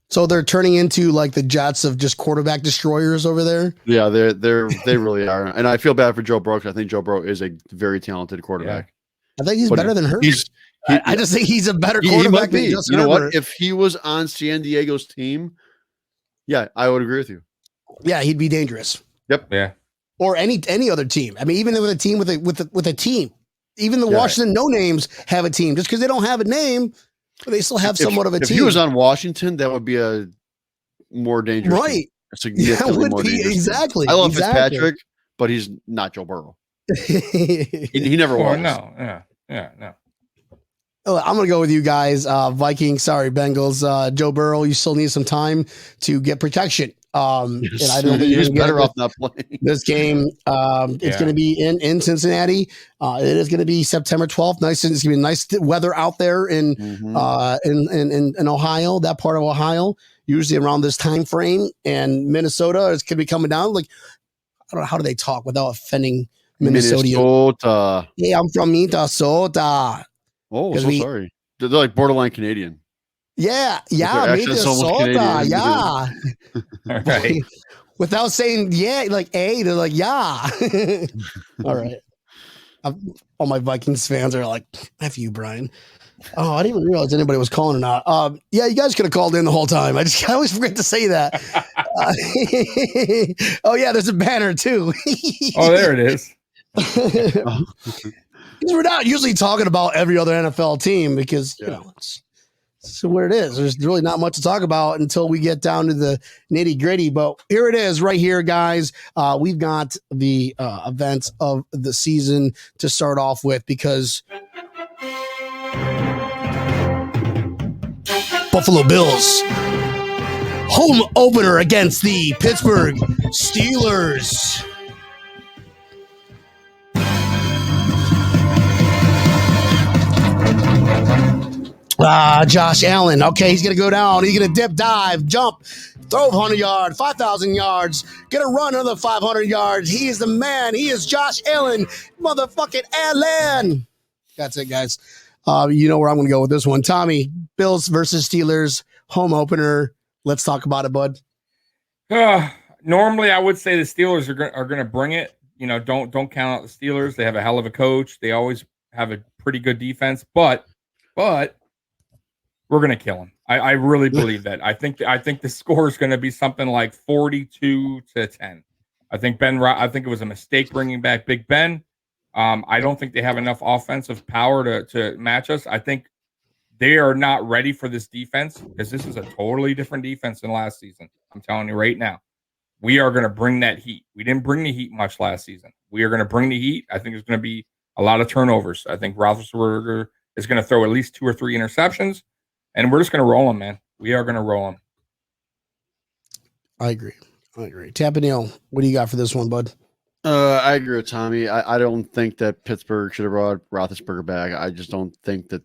Speaker 1: So they're turning into like the Jets of just quarterback destroyers over there.
Speaker 3: Yeah, they really are. And I feel bad for Joe Burrow. I think Joe Burrow is a very talented quarterback.
Speaker 1: I think he's better than Herbert. I just think he's a better quarterback than Justin
Speaker 3: You know
Speaker 1: Herbert.
Speaker 3: what? If he was on San Diego's team, yeah, I would agree with you.
Speaker 1: Yeah, he'd be dangerous.
Speaker 3: Yep.
Speaker 4: Yeah.
Speaker 1: Or any other team. I mean, even with a team with a team, even the Washington no names have a team. Just because they don't have a name, but they still have somewhat of a team.
Speaker 3: If he was on Washington, that would be a more dangerous,
Speaker 1: right?
Speaker 3: Significantly more dangerous.
Speaker 1: Exactly.
Speaker 3: I love Fitzpatrick, but he's not Joe Burrow. he never was.
Speaker 4: No.
Speaker 1: I'm going to go with you guys. Vikings, sorry, Bengals. Joe Burrow, you still need some time to get protection. And I don't think
Speaker 3: he's better off not playing
Speaker 1: this game. It's going to be in Cincinnati. It is going to be September 12th. It's going to be nice weather out there in Ohio, that part of Ohio, usually around this time frame. And Minnesota is going to be coming down. Like, I don't know, how do they talk without offending Minnesota? Hey, I'm from Minnesota.
Speaker 3: Oh, so sorry. They're like borderline Canadian.
Speaker 1: Yeah, Minnesota, yeah.
Speaker 4: All right.
Speaker 1: Without saying like A, they're like yeah. All right. All my Vikings fans are like, F you, Brian. Oh, I didn't even realize anybody was calling or not. Yeah, you guys could have called in the whole time. I always forget to say that. Oh yeah, there's a banner too.
Speaker 4: Oh, there it is.
Speaker 1: We're not usually talking about every other NFL team because you know it's where it is. There's really not much to talk about until we get down to the nitty gritty. But here it is, right here, guys. We've got the events of the season to start off with because Buffalo Bills home opener against the Pittsburgh Steelers. Josh Allen. Okay, he's going to go down. He's going to dip, dive, jump, throw 100 yards, 5,000 yards, going to run another 500 yards. He is the man. He is Josh Allen, motherfucking Allen. That's it, guys. You know where I'm going to go with this one. Tommy, Bills versus Steelers, home opener. Let's talk about it, bud.
Speaker 4: Normally, I would say the Steelers are going to bring it. You know, don't count out the Steelers. They have a hell of a coach. They always have a pretty good defense, but we're going to kill him. I really believe that. I think the score is going to be something like 42-10. I think it was a mistake bringing back Big Ben. I don't think they have enough offensive power to match us. I think they are not ready for this defense because this is a totally different defense than last season. I'm telling you right now. We are going to bring that heat. We didn't bring the heat much last season. We are going to bring the heat. I think there's going to be a lot of turnovers. I think Roethlisberger is going to throw at least 2 or 3 interceptions. And we're just going to roll him, man. We are going to roll him.
Speaker 1: I agree. Tampanil, what do you got for this one, bud?
Speaker 3: I agree with Tommy. I don't think that Pittsburgh should have brought Roethlisberger back. I just don't think that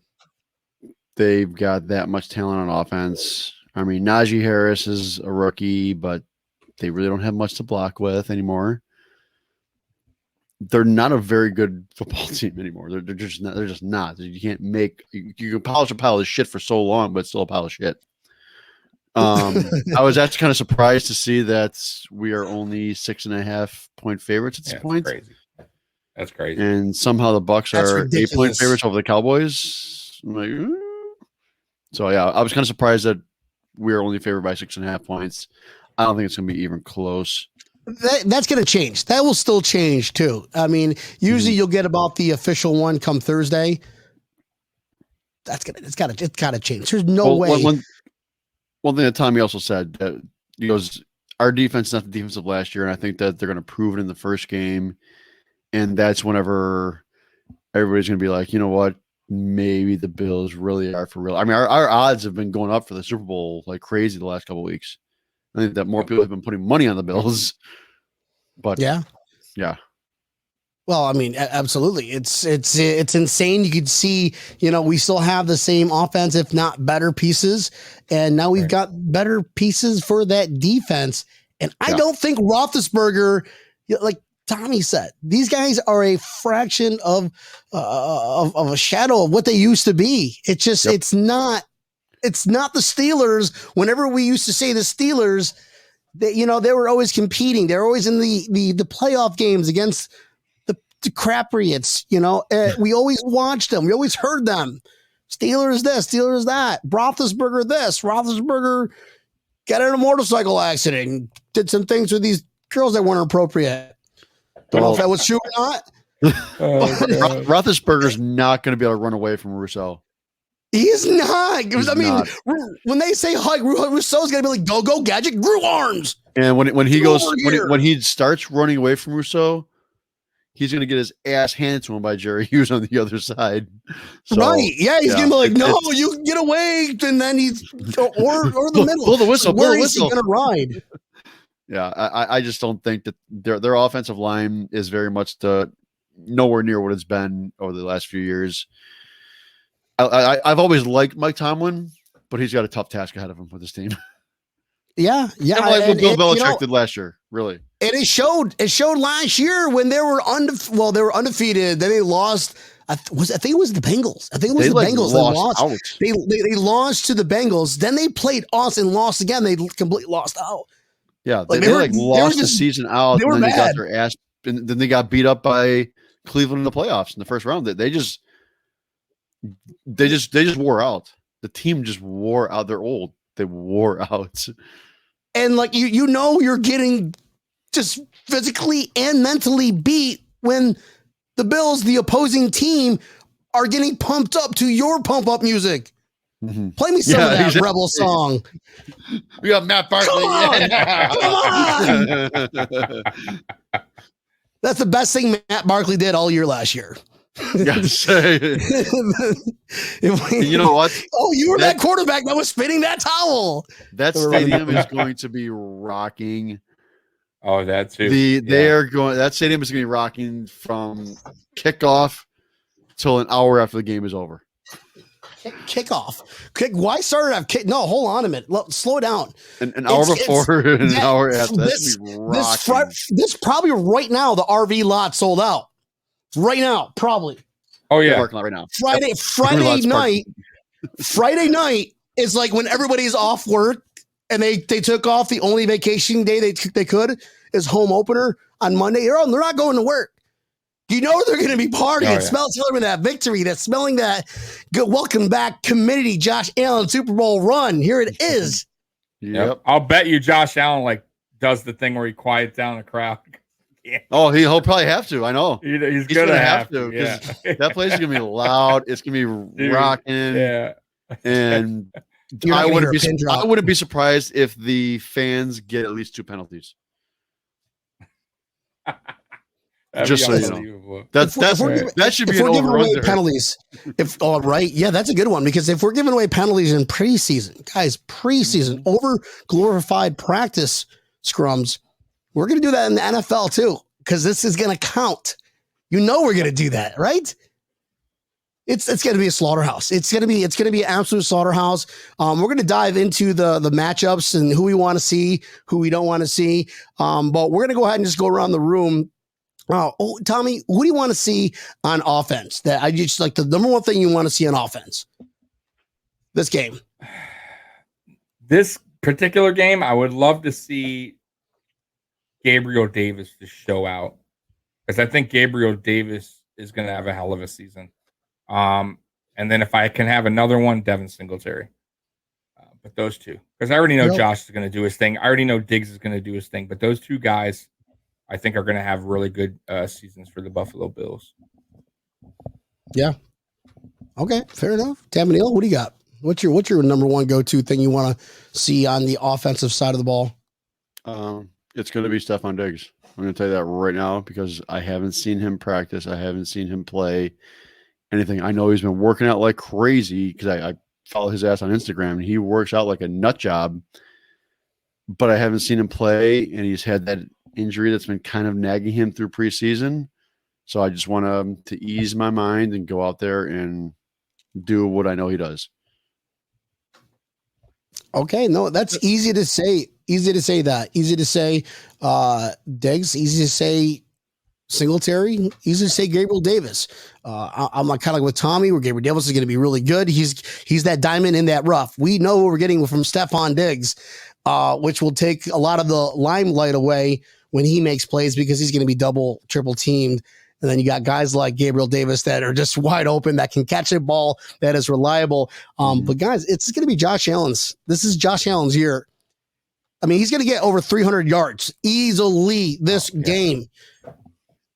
Speaker 3: they've got that much talent on offense. I mean, Najee Harris is a rookie, but they really don't have much to block with anymore. They're not a very good football team anymore. They're just not. You can't make you can polish a pile of shit for so long, but it's still a pile of shit. I was actually kind of surprised to see that we are only 6.5 point favorites at this point.
Speaker 4: That's crazy.
Speaker 3: And somehow the Bucs are 8-point favorites over the Cowboys. I'm like, so yeah, I was kind of surprised that we're only favored by 6.5 points. I don't think it's going to be even close.
Speaker 1: That's going to change. That will still change too. I mean, usually you'll get about the official one come Thursday. It's got to change. There's no way.
Speaker 3: One thing that Tommy also said that he goes, our defense is not the defense of last year, and I think that they're going to prove it in the first game, and that's whenever everybody's going to be like, you know what, maybe the Bills really are for real. I mean, our odds have been going up for the Super Bowl like crazy the last couple of weeks. I think that more people have been putting money on the Bills, but yeah.
Speaker 1: Well, I mean, absolutely. It's insane. You could see, we still have the same offense, if not better pieces, and now we've got better pieces for that defense. And I don't think Roethlisberger, Tommy said, these guys are a fraction of a shadow of what they used to be. It's just, it's not the Steelers. Whenever we used to say the Steelers, they were always competing. They're always in the playoff games against the Crapriots. We always watched them. We always heard them. Steelers this, Steelers that. Roethlisberger this, Roethlisberger got in a motorcycle accident and did some things with these girls that weren't appropriate. Don't know if that was true or not.
Speaker 3: Roethlisberger's not going to be able to run away from Rousseau.
Speaker 1: He's not. When they say hug, Rousseau's going to be like, go, gadget, grew arms.
Speaker 3: And when he starts running away from Rousseau, he's going to get his ass handed to him by Jerry Hughes on the other side. So,
Speaker 1: right. Yeah, he's going to be like, no, you can get away. And then he's, or the middle.
Speaker 3: Blow the whistle.
Speaker 1: Where is he going to ride?
Speaker 3: Yeah, I just don't think that their offensive line is very much nowhere near what it's been over the last few years. I've always liked Mike Tomlin, but he's got a tough task ahead of him with his team.
Speaker 1: Yeah.
Speaker 3: Kind of like what Bill Belichick did last year, really.
Speaker 1: And it showed last year when they were undefeated. Then they lost. I think it was the Bengals. I think it was the Bengals. They lost to the Bengals. Then they played us and lost again. They completely lost out.
Speaker 3: Yeah, they lost the season out.
Speaker 1: They were mad.
Speaker 3: They got their ass, and then they got beat up by Cleveland in the playoffs in the first round. They just wore out. The team just wore out. They're old. They wore out.
Speaker 1: And you're getting just physically and mentally beat when the Bills, the opposing team, are getting pumped up to your pump up music. Mm-hmm. Play me some of that Rebel song.
Speaker 3: We got Matt Barkley.
Speaker 1: Come on. That's the best thing Matt Barkley did all year last year.
Speaker 3: Yes. You know what?
Speaker 1: Oh, you were that quarterback that was spinning that towel.
Speaker 3: That stadium is going to be rocking.
Speaker 4: Oh, that too.
Speaker 3: That stadium is going to be rocking from kickoff till an hour after the game is over.
Speaker 1: Kickoff. Why start at kick? No, hold on a minute. Slow down.
Speaker 3: An hour before and an hour after.
Speaker 1: This probably right now, the RV lot sold out. Right now, probably.
Speaker 3: Oh yeah, parking lot right now.
Speaker 1: Friday night is like when everybody's off work and they took off. The only vacation day they could is home opener on Monday. They're not going to work. You know they're going to be partying. Oh, yeah. Smell telling that victory. That's smelling that good welcome back committee Josh Allen Super Bowl run. Here it is.
Speaker 4: Yep. I'll bet you Josh Allen does the thing where he quiets down the crowd.
Speaker 3: Yeah. Oh, he'll probably have to. I know.
Speaker 4: He's gonna have to.
Speaker 3: Yeah. That place is gonna be loud. It's gonna be rocking.
Speaker 4: Yeah.
Speaker 3: And I wouldn't be surprised if the fans get at least 2 penalties. Just so you know. That should be an over
Speaker 1: penalties. Yeah, that's a good one because if we're giving away penalties in preseason, guys, over glorified practice scrums. We're going to do that in the NFL too, because this is going to count. We're going to do that, right? It's going to be a slaughterhouse. It's going to be an absolute slaughterhouse. We're going to dive into the matchups and who we want to see, who we don't want to see. But we're going to go ahead and just go around the room. Tommy, who do you want to see on offense? That I just like the number one thing you want to see on offense. This game.
Speaker 4: This particular game, I would love to see Gabriel Davis to show out because I think Gabriel Davis is going to have a hell of a season. And then if I can have another one, Devin Singletary. But those two, because I already know Josh is going to do his thing. I already know Diggs is going to do his thing. But those two guys, I think, are going to have really good seasons for the Buffalo Bills.
Speaker 1: Yeah. Okay, fair enough. Tamanil, what do you got? What's your number one go-to thing you want to see on the offensive side of the ball?
Speaker 3: It's going to be Stephon Diggs. I'm going to tell you that right now because I haven't seen him practice. I haven't seen him play anything. I know he's been working out like crazy because I follow his ass on Instagram and he works out like a nut job, but I haven't seen him play and he's had that injury that's been kind of nagging him through preseason. So I just want to ease my mind and go out there and do what I know he does.
Speaker 1: Okay, no, that's easy to say. Easy to say that. Easy to say Diggs. Easy to say Singletary, he's going to say Gabriel Davis. I'm like kind of like with Tommy, where Gabriel Davis is going to be really good. He's that diamond in that rough. We know what we're getting from Stephon Diggs, which will take a lot of the limelight away when he makes plays because he's going to be double, triple teamed. And then you got guys like Gabriel Davis that are just wide open, that can catch a ball, that is reliable. But guys, it's going to be Josh Allen's. This is Josh Allen's year. I mean, he's going to get over 300 yards easily this game.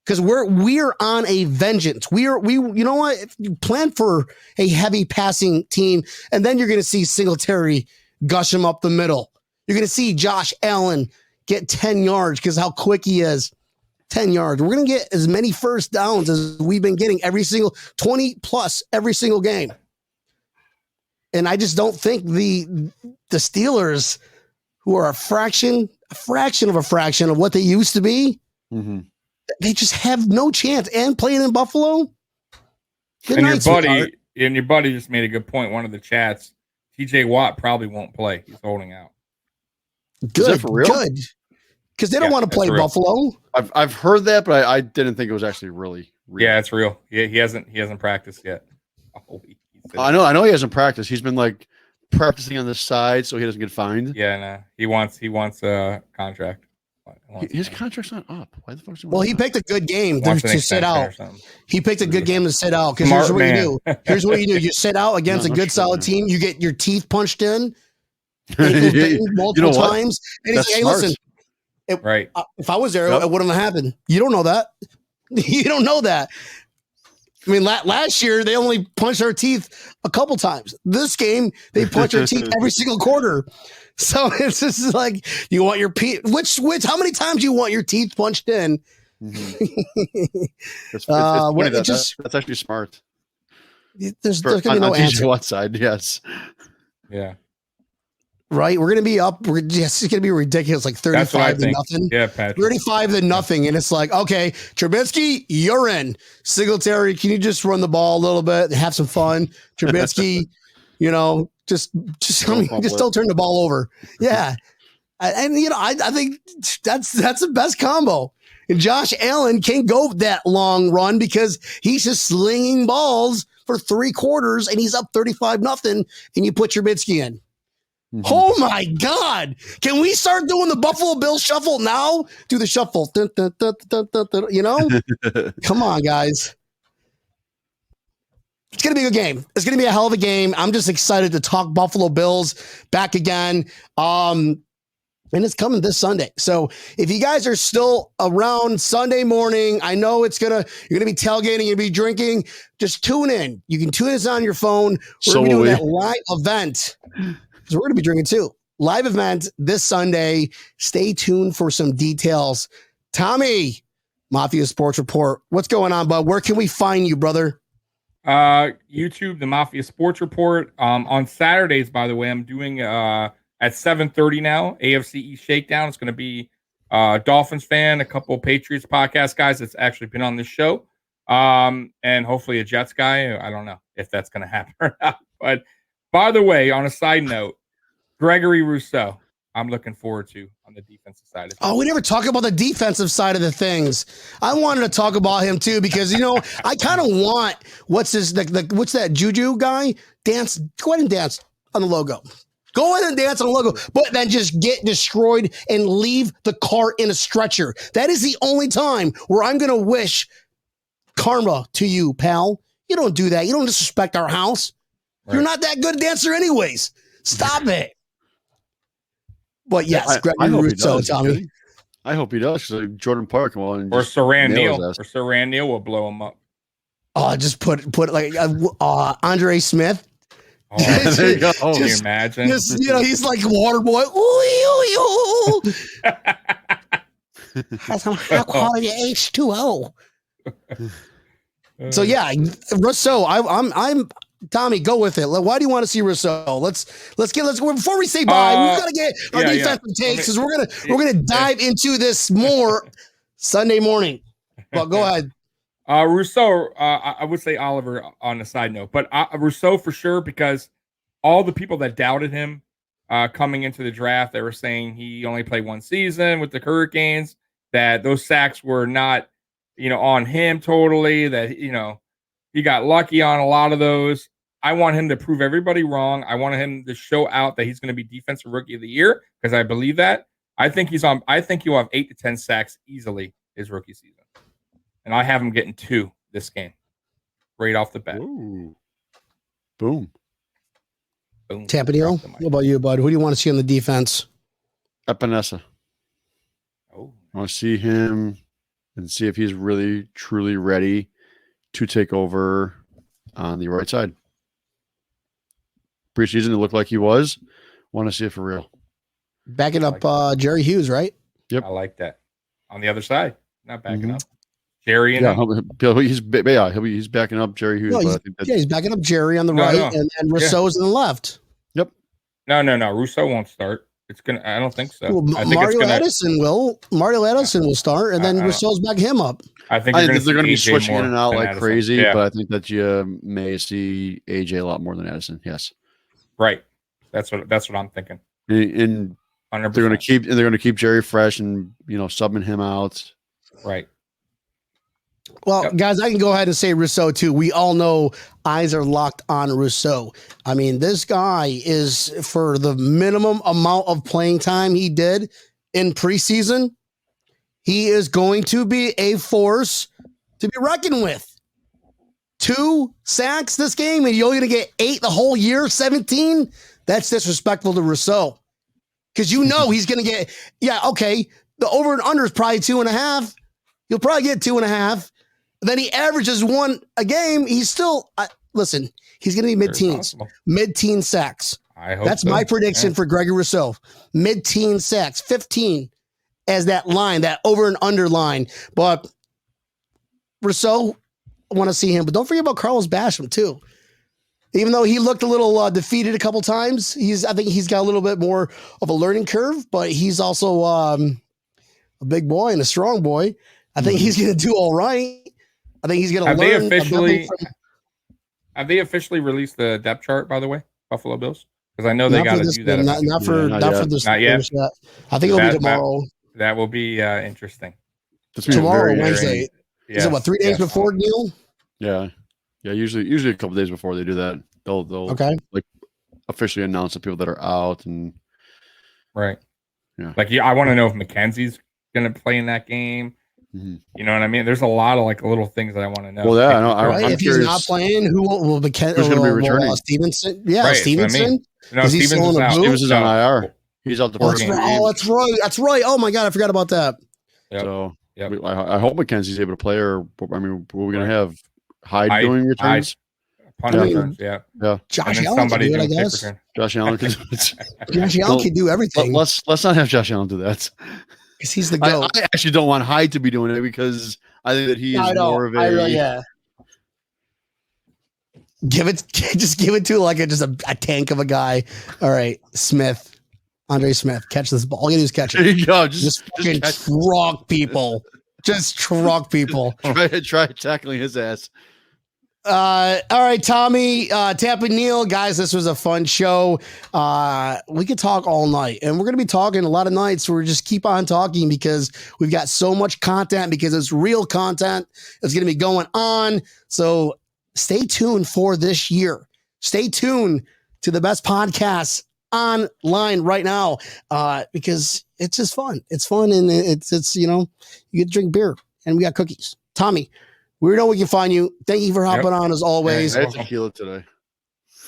Speaker 1: Because we're on a vengeance. We you know what? If you plan for a heavy passing team, and then you're going to see Singletary gush him up the middle. You're going to see Josh Allen get 10 yards because how quick he is. 10 yards. We're going to get as many first downs as we've been getting every single 20 plus every single game. And I just don't think the Steelers, who are a fraction of what they used to be, they just have no chance. And playing in Buffalo.
Speaker 4: Your buddy just made a good point. One of the chats, TJ Watt probably won't play. He's holding out.
Speaker 3: Is that for real?
Speaker 1: Good. Because they don't want to play Buffalo.
Speaker 3: I've heard that, but I didn't think it was actually really real.
Speaker 4: Yeah, it's real. Yeah, he hasn't practiced yet.
Speaker 3: I know he hasn't practiced. He's been like practicing on the side so he doesn't get fined.
Speaker 4: Yeah, no. He wants a contract.
Speaker 1: His contract's not up. Why the fuck? Well, he picked a good game to sit out. He picked a good game to sit out because here's what you do. Here's what you do. You sit out against a good, solid team. You get your teeth punched in multiple times. And hey, listen.
Speaker 4: Right.
Speaker 1: If I was there, it wouldn't have happened. You don't know that. You don't know that. I mean, last year they only punched our teeth a couple times. This game they punch our teeth every single quarter. So it's just like you want your which how many times you want your teeth punched in?
Speaker 3: It's funny that's actually smart.
Speaker 1: There's gonna be no answer.
Speaker 3: One side, yes.
Speaker 4: Yeah.
Speaker 1: Right, we're going to be up. It's going to be ridiculous, like 35 to nothing.
Speaker 4: Yeah, Patrick.
Speaker 1: 35 to nothing, and it's like, okay, Trubisky, you're in. Singletary, can you just run the ball a little bit, have some fun? Trubisky, just don't turn the ball over. Yeah, and I think that's the best combo. And Josh Allen can't go that long run because he's just slinging balls for 3 quarters, and he's up 35-0, and you put Trubisky in. Oh my God! Can we start doing the Buffalo Bills shuffle now? Do the shuffle, Come on, guys. It's gonna be a good game. It's gonna be a hell of a game. I'm just excited to talk Buffalo Bills back again. And it's coming this Sunday. So if you guys are still around Sunday morning, I know you're gonna be tailgating, you're gonna be drinking. Just tune in. You can tune us on your phone. We're gonna be doing that live event. So we're going to be drinking too. Live event this Sunday. Stay tuned for some details. Tommy, Mafia Sports Report. What's going on, bud? Where can we find you, brother?
Speaker 4: YouTube, the Mafia Sports Report. On Saturdays, by the way, I'm doing at 7:30 now, AFC East Shakedown. It's going to be Dolphins fan, a couple of Patriots podcast guys that's actually been on this show, and hopefully a Jets guy. I don't know if that's going to happen or not. But by the way, on a side note, Gregory Rousseau, I'm looking forward to on the defensive side of things.
Speaker 1: Oh, we never talk about the defensive side of the things. I wanted to talk about him too because I kind of want what's that Juju guy? Go ahead and dance on the logo. Go ahead and dance on the logo, but then just get destroyed and leave the car in a stretcher. That is the only time where I'm going to wish karma to you, pal. You don't do that. You don't disrespect our house. Right. You're not that good a dancer anyways. Stop it. But yes, Gregory Rousseau, Tommy.
Speaker 3: I hope he does. Like Jordan Park or
Speaker 4: Saran Neal. Or Saran Neal will blow him up.
Speaker 1: Oh, just put like Andre Smith.
Speaker 4: Oh, there you go. Can you imagine?
Speaker 1: He's like water boy. Ooh. Has some high quality H2O. So yeah, Rousseau. I'm Tommy, go with it. Why do you want to see Rousseau? Let's before we say bye, we've got to get our defensive takes because we're gonna dive into this more Sunday morning. Well, go ahead.
Speaker 4: Rousseau, I would say Oliver on a side note, but Rousseau for sure because all the people that doubted him coming into the draft, they were saying he only played 1 season with the Hurricanes, that those sacks were not on him totally that, he got lucky on a lot of those. I want him to prove everybody wrong. I want him to show out that he's going to be defensive rookie of the year because I believe that. I think he'll have 8 to 10 sacks easily his rookie season. And I have him getting 2 this game. Right off the bat.
Speaker 3: Ooh. Boom.
Speaker 1: Tampa Neal, what about you, bud? Who do you want to see on the defense?
Speaker 3: Epinesa.
Speaker 4: Oh.
Speaker 3: I want to see him and see if he's really, truly ready to take over on the right side. Preseason, it looked like he was. Want to see it for real.
Speaker 1: Backing up Jerry Hughes, right?
Speaker 4: Yep. I like that. On the other side, not backing up. Jerry and
Speaker 3: he's backing up Jerry Hughes.
Speaker 1: No, he's backing up Jerry on the right, and Rousseau's on the left.
Speaker 3: Yep.
Speaker 4: No. Rousseau won't start. I don't think so.
Speaker 1: Well,
Speaker 4: I think
Speaker 1: Mario Edison will. Mario Edison will start, and then Rousseau's backing him up.
Speaker 4: I think
Speaker 3: they're going to be switching in and out like
Speaker 4: Edison.
Speaker 3: crazy, but I think that you may see AJ a lot more than Edison. Yes.
Speaker 4: Right. That's what I'm thinking.
Speaker 3: And
Speaker 4: 100%.
Speaker 3: they're going to keep Jerry fresh and subbing him out.
Speaker 4: Right.
Speaker 1: Well, guys, I can go ahead and say Rousseau too. We all know eyes are locked on Rousseau. I mean, this guy is, for the minimum amount of playing time he did in preseason, he is going to be a force to be reckoned with. 2 sacks this game, and you're going to get 8 the whole year, 17. That's disrespectful to Rousseau. Because he's going to get, the over and under is probably 2.5. He'll probably get 2.5. Then he averages 1 a game. He's still, he's going to be mid-teen sacks.
Speaker 4: I hope
Speaker 1: that's my prediction for Gregory Rousseau. Mid-teen sacks, 15 as that line, that over and under line. But Rousseau, I want to see him. But don't forget about Carlos Basham too. Even though he looked a little defeated a couple times, I think he's got a little bit more of a learning curve. But he's also a big boy and a strong boy. I think he's going to do all right. I think he's going to learn.
Speaker 4: Have they officially released the depth chart, by the way, Buffalo Bills? Because I know they got to do that.
Speaker 1: Not for this. Not yet. I think it'll be tomorrow.
Speaker 4: That will be interesting.
Speaker 1: Tomorrow, Wednesday. Is it 3 days before, Neil?
Speaker 3: Yeah. Yeah, usually a couple days before they do that. They'll officially announce the people that are out and
Speaker 4: right. Yeah. I want to know if McKenzie's going to play in that game. Mm-hmm. You know what I mean? There's a lot of little things that I want to know.
Speaker 3: Well, yeah, I know.
Speaker 1: If he's not playing, who will McKenzie?
Speaker 3: Who's going to be returning?
Speaker 1: Stevenson. Yeah, right, Stevenson.
Speaker 4: I mean. No, is he still in the boot?
Speaker 3: Stevenson's on IR. He's out the first game.
Speaker 1: Oh, that's right. That's right. Oh my God, I forgot about that.
Speaker 4: Yep.
Speaker 3: So I hope McKenzie's able to play. Or what are we going to have? Hyde doing returns.
Speaker 4: Returns.
Speaker 3: Yeah.
Speaker 1: Josh Allen can do it, I guess.
Speaker 3: Josh Allen can.
Speaker 1: Josh Allen can do everything.
Speaker 3: Let's not have Josh Allen do that.
Speaker 1: Because he's the GOAT.
Speaker 3: I actually don't want Hyde to be doing it because I think that he is more of a.
Speaker 1: Give it to just a tank of a guy. All right, Andre Smith, catch this ball. All you do is catch it.
Speaker 3: There you go.
Speaker 1: Just fucking truck people. Just truck people.
Speaker 3: Try tackling his ass.
Speaker 1: All right, Tommy, Tampa Neal, guys, this was a fun show. We could talk all night, and we're going to be talking a lot of nights. We're just keep on talking because we've got so much content, because it's real content. It's going to be going on. So stay tuned for this year. Stay tuned to the best podcasts online right now, because it's just fun. It's fun, and it's you get to drink beer, and we got cookies. Tommy, we know we can find you. Thank you for hopping on as always.
Speaker 3: I had tequila today.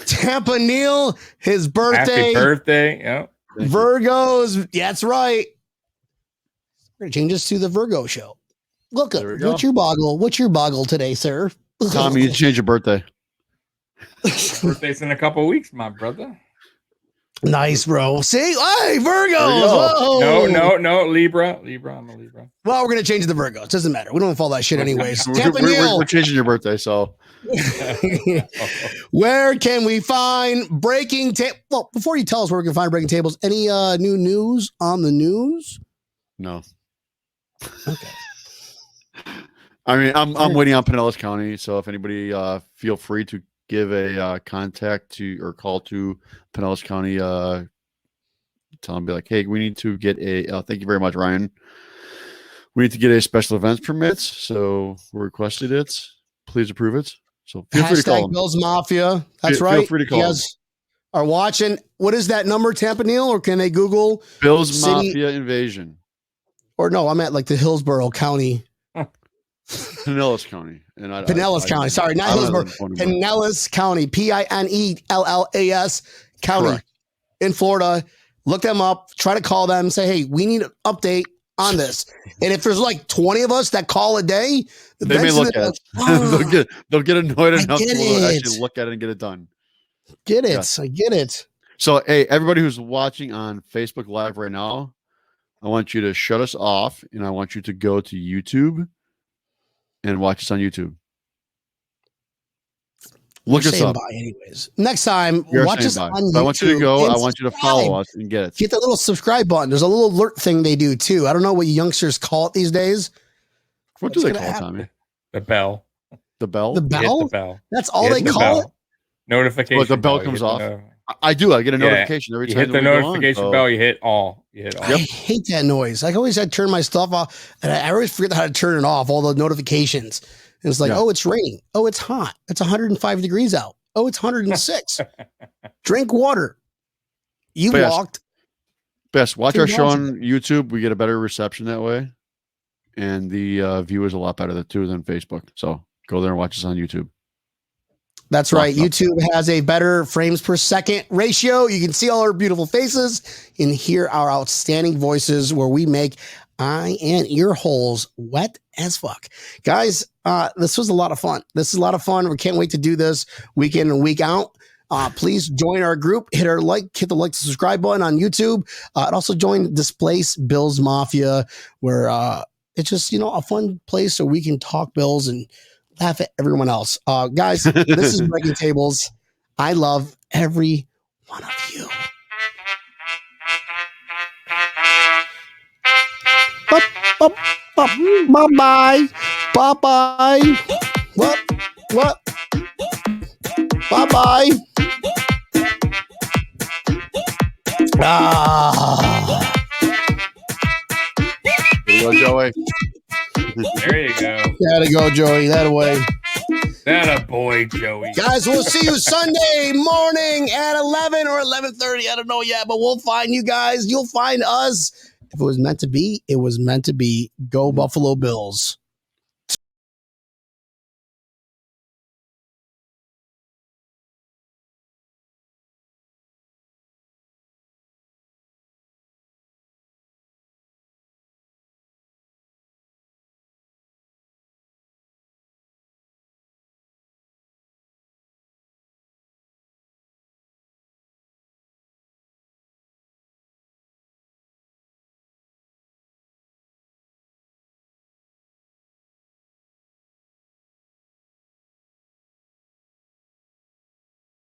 Speaker 1: Tampa Neal, his birthday.
Speaker 4: Happy birthday. Yep.
Speaker 1: Virgos. Yeah, that's right. We're going to change this to the Virgo show. Look, what's your boggle today, sir?
Speaker 3: Tommy, you change your birthday.
Speaker 4: Birthday's in a couple of weeks, my brother.
Speaker 1: Nice, bro. See? Hey, Virgos.
Speaker 4: No. Libra. I'm a Libra.
Speaker 1: Well, we're going to change the Virgos. Doesn't matter. We don't follow that shit anyways.
Speaker 3: We're changing your birthday, so.
Speaker 1: Where can we find Breaking Table? Well, before you tell us where we can find Breaking Tables, any new news on the news?
Speaker 3: No.
Speaker 1: Okay.
Speaker 3: I mean, I'm waiting on Pinellas County, so if anybody feel free to give a contact to or call to Pinellas County, tell them, be like, hey, we need to get a thank you very much, Ryan. We need to get a special events permit, so we requested it. Please approve it. So feel free to call them.
Speaker 1: Bills Mafia. That's
Speaker 3: Feel
Speaker 1: right.
Speaker 3: free to call them.
Speaker 1: Are watching. What is that number, Tampa Neal? Or can they Google
Speaker 3: Bills
Speaker 1: city?
Speaker 3: Mafia invasion?
Speaker 1: Or no, I'm at like the Hillsborough County.
Speaker 3: Pinellas County. And
Speaker 1: Pinellas County. Sorry, not Hillsborough. Pinellas County. Pinellas County.
Speaker 3: Correct.
Speaker 1: In Florida. Look them up. Try to call them. Say, hey, we need an update on this. And if there's like 20 of us that call a day,
Speaker 3: they may look at it. They'll get annoyed enough to actually look at it and get it done.
Speaker 1: Get it. Yeah. I get it.
Speaker 3: So, hey, everybody who's watching on Facebook Live right now, I want you to shut us off, and I want you to go to YouTube and watch us on YouTube. Look us up.
Speaker 1: Anyways, next time, watch us on YouTube.
Speaker 3: I want you to go. I want you to follow us and get it.
Speaker 1: Get the little subscribe button. There's a little alert thing they do too. I don't know what youngsters call it these days.
Speaker 3: What do they call it, Tommy?
Speaker 4: The bell.
Speaker 3: The bell?
Speaker 1: The bell?
Speaker 4: The bell.
Speaker 1: That's all they call it?
Speaker 4: Notification.
Speaker 3: Well, the bell comes off. I do. I get a notification every time.
Speaker 4: You hit the notification bell. You hit all.
Speaker 1: I hate that noise. I always had to turn my stuff off, and I always forget how to turn it off. All the notifications. And it's like, oh, it's raining. Oh, it's hot. It's 105 degrees out. Oh, it's 106. Drink water. You walked.
Speaker 3: Best watch our show on YouTube. We get a better reception that way, and the view is a lot better too than Facebook. So go there and watch us on YouTube.
Speaker 1: That's right. YouTube has a better frames per second ratio. You can see all our beautiful faces and hear our outstanding voices where we make eye and ear holes wet as fuck. Guys, this was a lot of fun. This is a lot of fun. We can't wait to do this week in and week out. Please join our group. Hit the like to subscribe button on YouTube. And also join Displace Bills Mafia, where it's just, a fun place so we can talk Bills and laugh at everyone else. Guys, this is Breaking Tables. I love every one of you. Bye-bye. Bye-bye. What? Bye-bye.
Speaker 3: There you go, Joey.
Speaker 4: There you go.
Speaker 1: Gotta go, Joey. That away.
Speaker 4: That a boy, Joey.
Speaker 1: Guys, we'll see you Sunday morning at 11 or 11:30. I don't know yet, but we'll find you guys. You'll find us. If it was meant to be, it was meant to be. Go Buffalo Bills.